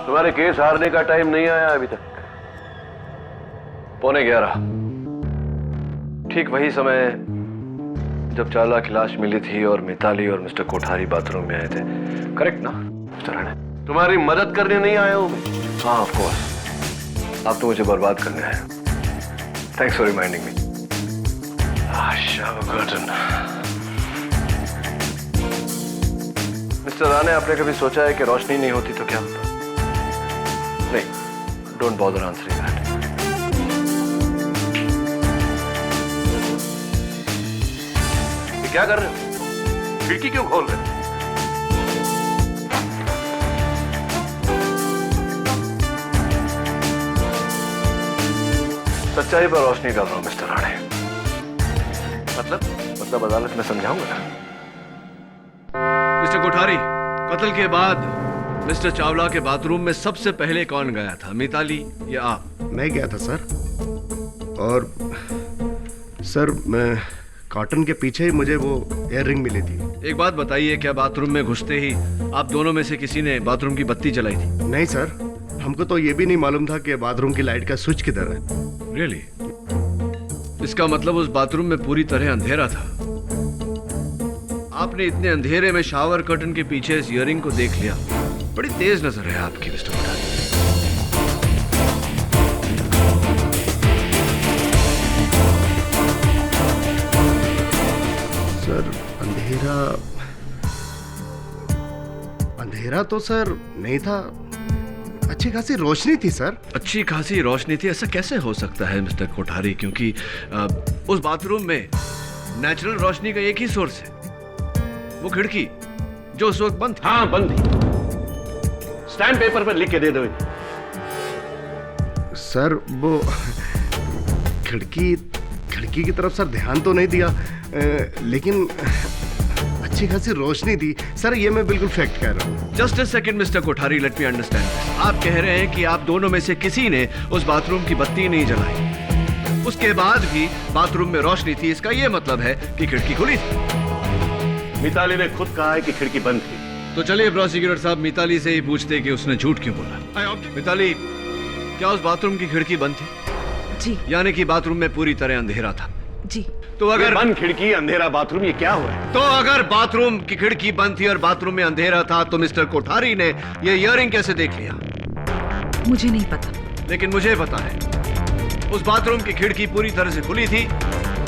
तुम्हारे केस हारने का टाइम नहीं आया अभी तक। 11:15, ठीक वही समय जब चावला की लाश मिली थी और मिताली और मिस्टर कोठारी बाथरूम में आए थे, करेक्ट ना मिस्टर राणे? तुम्हारी मदद करने नहीं आया हूं मैं। हाँ ऑफ कोर्स, आप तो मुझे बर्बाद करने आए। Thanks for reminding me. Mister Rane, आपने कभी सोचा है कि रोशनी नहीं होती तो क्या होता? नहीं, डोंट बॉदर आंसरिंग दैट। क्या कर रहे हो? खिड़की क्यों खोल रहे हो? सच्चाई पर रोशनी डाल रहा हूं मिस्टर राणे। मतलब अदालत में समझाऊंगा ना। मिस्टर कोठारी, कत्ल के बाद मिस्टर चावला के बाथरूम में सबसे पहले कौन गया था, मिताली या आप? मैं गया था सर, और सर मैं कॉटन के पीछे ही मुझे वो इयर रिंग मिली थी। एक बात बताइए, क्या बाथरूम में घुसते ही आप दोनों में से किसी ने बाथरूम की बत्ती जलाई थी? नहीं सर, हमको तो ये भी नहीं मालूम था कि बाथरूम की लाइट का स्विच किधर है। रियली? इसका मतलब उस बाथरूम में पूरी तरह अंधेरा था। आपने इतने अंधेरे में शावर कर्टन के पीछे इस इयररिंग को देख लिया। बड़ी तेज नजर है आपकी मिस्टर कोठारी। सर अंधेरा तो सर नहीं था, अच्छी खासी रोशनी थी सर। अच्छी खासी रोशनी थी, ऐसा कैसे हो सकता है मिस्टर कोठारी? क्योंकि उस बाथरूम में नेचुरल रोशनी का एक ही सोर्स है, वो खिड़की जो उस वक्त बंद थी। हाँ बंद थी। स्टैम्प पेपर पर लिख के दे दो। सर वो खिड़की की तरफ सर ध्यान तो नहीं दिया, लेकिन अच्छी खासी रोशनी थी सर, ये मैं बिल्कुल फैक्ट कह रहा हूँ। Just a second mister Kothari, let me understand. आप कह रहे हैं कि आप दोनों में से किसी ने उस बाथरूम की बत्ती नहीं जलाई, उसके बाद भी बाथरूम में रोशनी थी, इसका यह मतलब है कि खिड़की खुली थी। मिताली ने खुद कहा है कि खिड़की बंद थी। तो चलिए प्रोसिक्यूटर साहब, मिताली से ही पूछते कि उसने झूठ क्यों बोला। मिताली, क्या उस बाथरूम की खिड़की बंद थी? जी। यानी कि बाथरूम में पूरी तरह अंधेरा था? जी। तो अगर बंद खिड़की अंधेरा बाथरूम, ये क्या हुआ है? तो अगर बाथरूम की खिड़की बंद थी और बाथरूम में अंधेरा था, तो मिस्टर कोठारी ने ये इयररिंग कैसे देख लिया? मुझे नहीं पता। लेकिन मुझे पता है। उस बाथरूम की खिड़की पूरी तरह से खुली थी,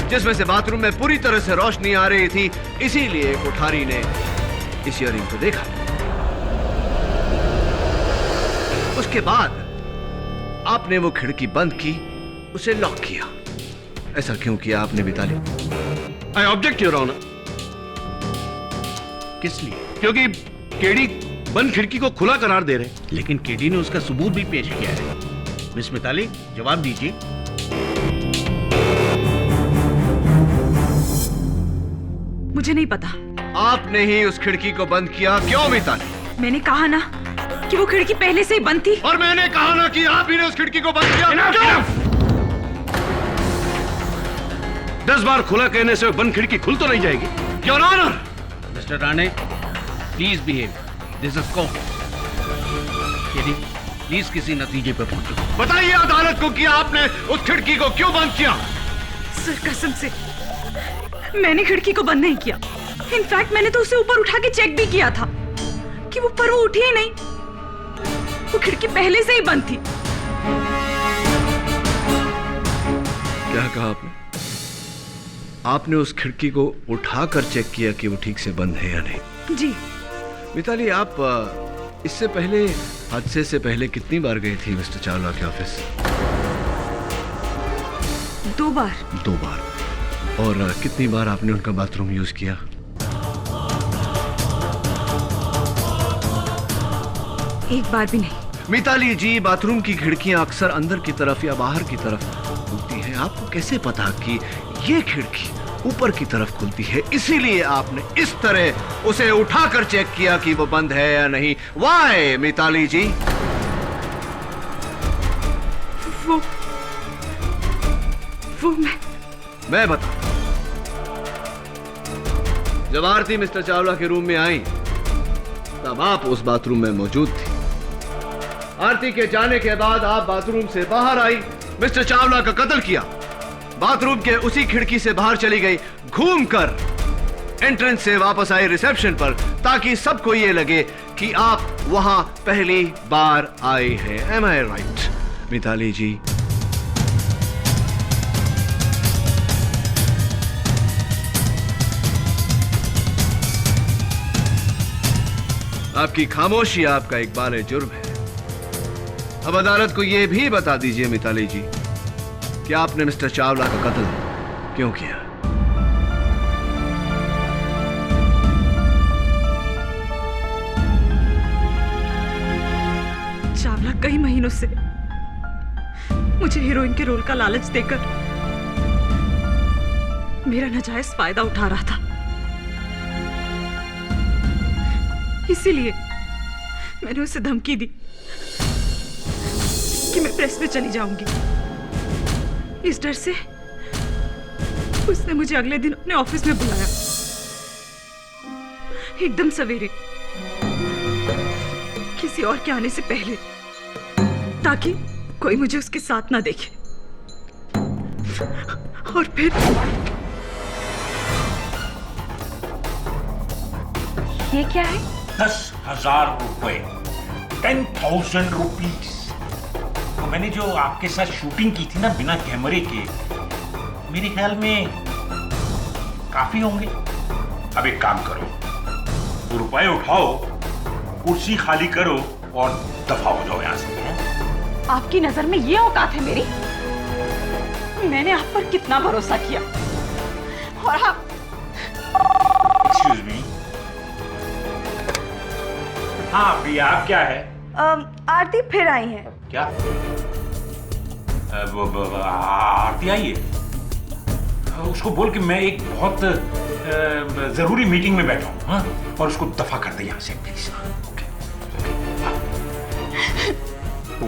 जिसमें से बाथरूम में पूरी तरह से रोशनी आ रही थी, इसीलिए कोठारी ने इस इयररिंग को देखा। उसके बाद आपने वो खिड़की बंद की, उसे लॉक किया। ऐसा क्यों किया आपने Mitali? I object your honour. किस लिए? क्योंकि केडी बंद खिड़की को खुला करार दे रहे। लेकिन केडी ने उसका सबूत भी पेश किया है। मिस मिताली, जवाब दीजिए। मुझे नहीं पता। आपने ही उस खिड़की को बंद किया, क्यों मिताली? मैंने कहा ना कि वो खिड़की पहले से ही बंद थी। और मैंने कहा ना कि आप ही ने उस खिड़की को बंद किया। 10 बार खुला कहने से बंद खिड़की खुल तो नहीं जाएगी। Your honour. Mister Rane, please behave, this is court. Please किसी नतीजे पर पहुंचो। बताइए अदालत को कि आपने उस खिड़की को क्यों बंद किया? सर कसम से मैंने खिड़की को बंद नहीं किया। इनफैक्ट मैंने तो उसे ऊपर उठा के चेक भी किया था कि वो पर वो उठी ही नहीं। वो खिड़की पहले से ही बंद थी। क्या कहा आपने? आपने उस खिड़की को उठाकर चेक किया कि वो ठीक से बंद है या नहीं? जी। मिताली, आप इससे पहले, हादसे से पहले कितनी बार गई थी मिस्टर चावला के ऑफिस? 2 बार। 2 बार। और कितनी बार आपने उनका बाथरूम यूज किया? एक बार भी नहीं। मिताली जी, बाथरूम की खिड़कियां अक्सर अंदर की तरफ या बाहर की तरफ खुलती हैं। आपको कैसे पता कि ये खिड़की ऊपर की तरफ खुलती है? इसीलिए आपने इस तरह उसे उठाकर चेक किया कि वो बंद है या नहीं। वाई मिताली जी? वो मैं बता। जब आरती मिस्टर चावला के रूम में आई तब आप उस बाथरूम में मौजूद थी। आरती के जाने के बाद आप बाथरूम से बाहर आई, मिस्टर चावला का कत्ल किया। बाथरूम के उसी खिड़की से बाहर चली गई, घूमकर एंट्रेंस से वापस आई रिसेप्शन पर, ताकि सबको यह लगे कि आप वहां पहली बार आए हैं। एम आई राइट मिताली जी? आपकी खामोशी आपका इकबाल जुर्म है। अब अदालत को यह भी बता दीजिए मिताली जी कि आपने मिस्टर चावला का कत्ल क्यों किया? चावला कई महीनों से मुझे हीरोइन के रोल का लालच देकर मेरा नाजायज फायदा उठा रहा था। इसीलिए मैंने उसे धमकी दी कि मैं प्रेस में चली जाऊंगी। इस डर से उसने मुझे अगले दिन अपने ऑफिस में बुलाया, एकदम सवेरे, किसी और के आने से पहले, ताकि कोई मुझे उसके साथ ना देखे। और फिर ये क्या है? 10,000 रुपए, 10,000 रुपीज। तो मैंने जो आपके साथ शूटिंग की थी ना बिना कैमरे के, मेरे ख्याल में काफी होंगे। अब एक काम करो, वो रुपए उठाओ, कुर्सी खाली करो और दफा हो जाओ यहां से। आपकी नजर में ये औकात है मेरी? मैंने आप पर कितना भरोसा किया, और आप। Excuse me. हाँ प्रिया, आप क्या है? आरती फिर आई है। क्या? आरती आई है? उसको बोल कि मैं एक बहुत जरूरी मीटिंग में बैठा हूँ, हाँ? और उसको दफा कर दे यहाँ से प्लीज। ओ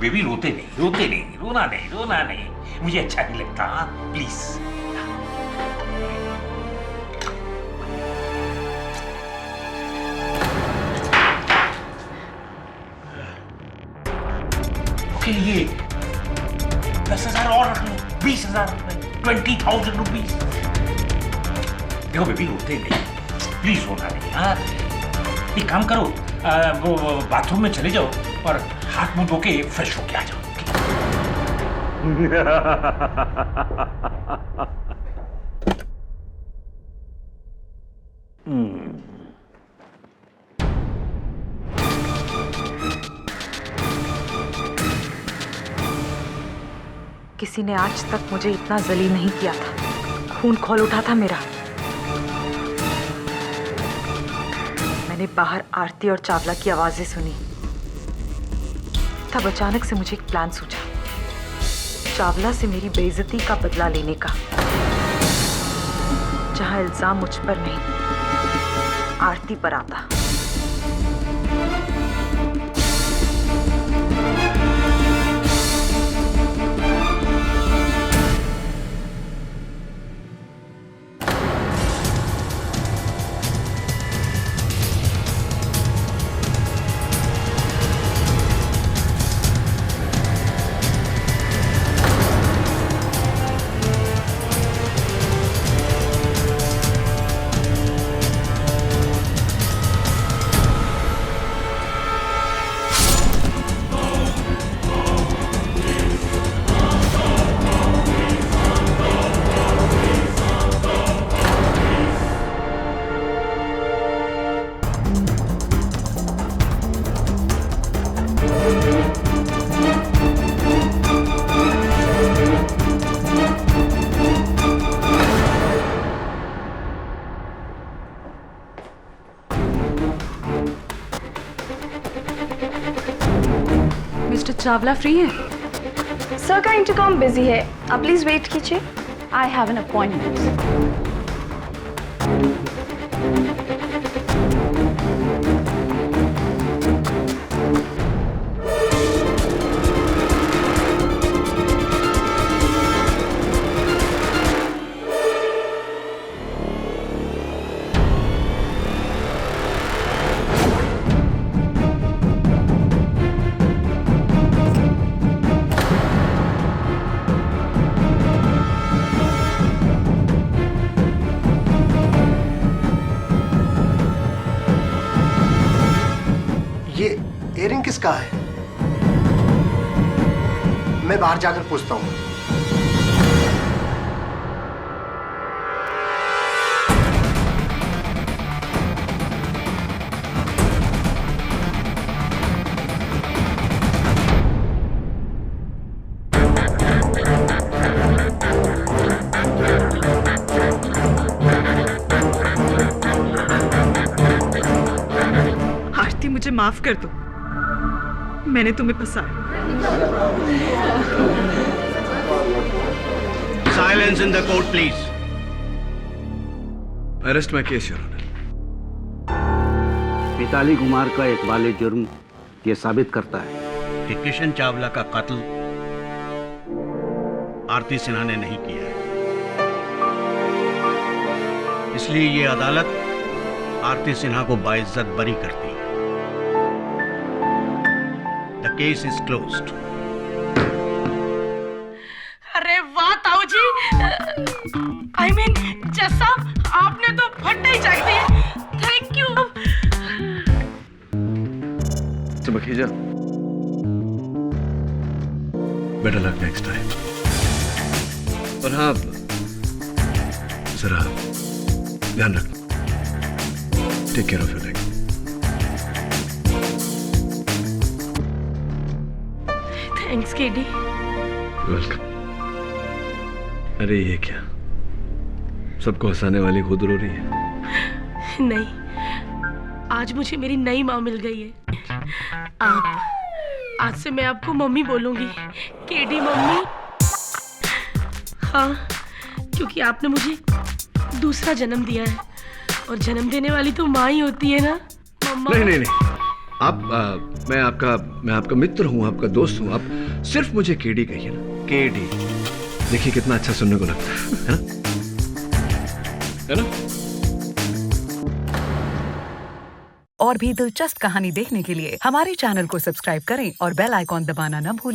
बेबी, रोते नहीं, रोना नहीं, मुझे अच्छा नहीं लगता, हाँ? प्लीज। ये 10,000 और रख लो, 20,000 रुपए, 20,000 रुपीज। देखो बेबी, रोते नहीं, प्लीज रोना नहीं, हाँ? एक काम करो, वो बाथरूम में चले जाओ और हाथ मुंह धो के फ्रेश होके आ जाओ। किसी ने आज तक मुझे इतना जलील नहीं किया था। खून खौल उठा था मेरा। मैंने बाहर आरती और चावला की आवाजें सुनी, तब अचानक से मुझे एक प्लान सूझा, चावला से मेरी बेइज्जती का बदला लेने का। जहां इल्जाम मुझ पर नहीं, आरती पर आता। चावला फ्री है? सर का इंटरकॉम बिजी है, आप प्लीज वेट कीजिए। I have an appointment. ये इयरिंग किसका है? मैं बाहर जाकर पूछता हूँ। आरती, मुझे माफ कर दो, मैंने तुम्हें फंसाया। Silence in the court please. Arrest my case, your honour. Mitali Kumar का एक वाले जुर्म ये साबित करता है कि किशन चावला का कत्ल आरती सिन्हा ने नहीं किया है, इसलिए ये अदालत आरती सिन्हा को बाइज्जत बरी करती है। The case is closed. अरे वाह ताऊ जी, आई मीन जज साहब, आपने तो फट्टे ही चक दिए। Thank you. Makhija, better luck next time. और हाँ, जरा ध्यान रखना। Take care of your leg. Thanks KD. Welcome. अरे ये क्या, सबको हंसाने वाली खुद रो रही है? नहीं, आज मुझे मेरी नई माँ मिल गई है। आज से मैं आपको मम्मी बोलूंगी, केडी मम्मी। हाँ, क्योंकि आपने मुझे दूसरा जन्म दिया है, और जन्म देने वाली तो माँ ही होती है ना मम्मा। नहीं नहीं नहीं, आप मैं आपका मित्र हूँ, आपका दोस्त हूँ। आप सिर्फ मुझे केडी कहिए ना, केडी। देखिए कितना अच्छा सुनने को लगता है ना? है ना? और भी दिलचस्प कहानी देखने के लिए हमारे चैनल को सब्सक्राइब करें और बेल आइकॉन दबाना न भूलें।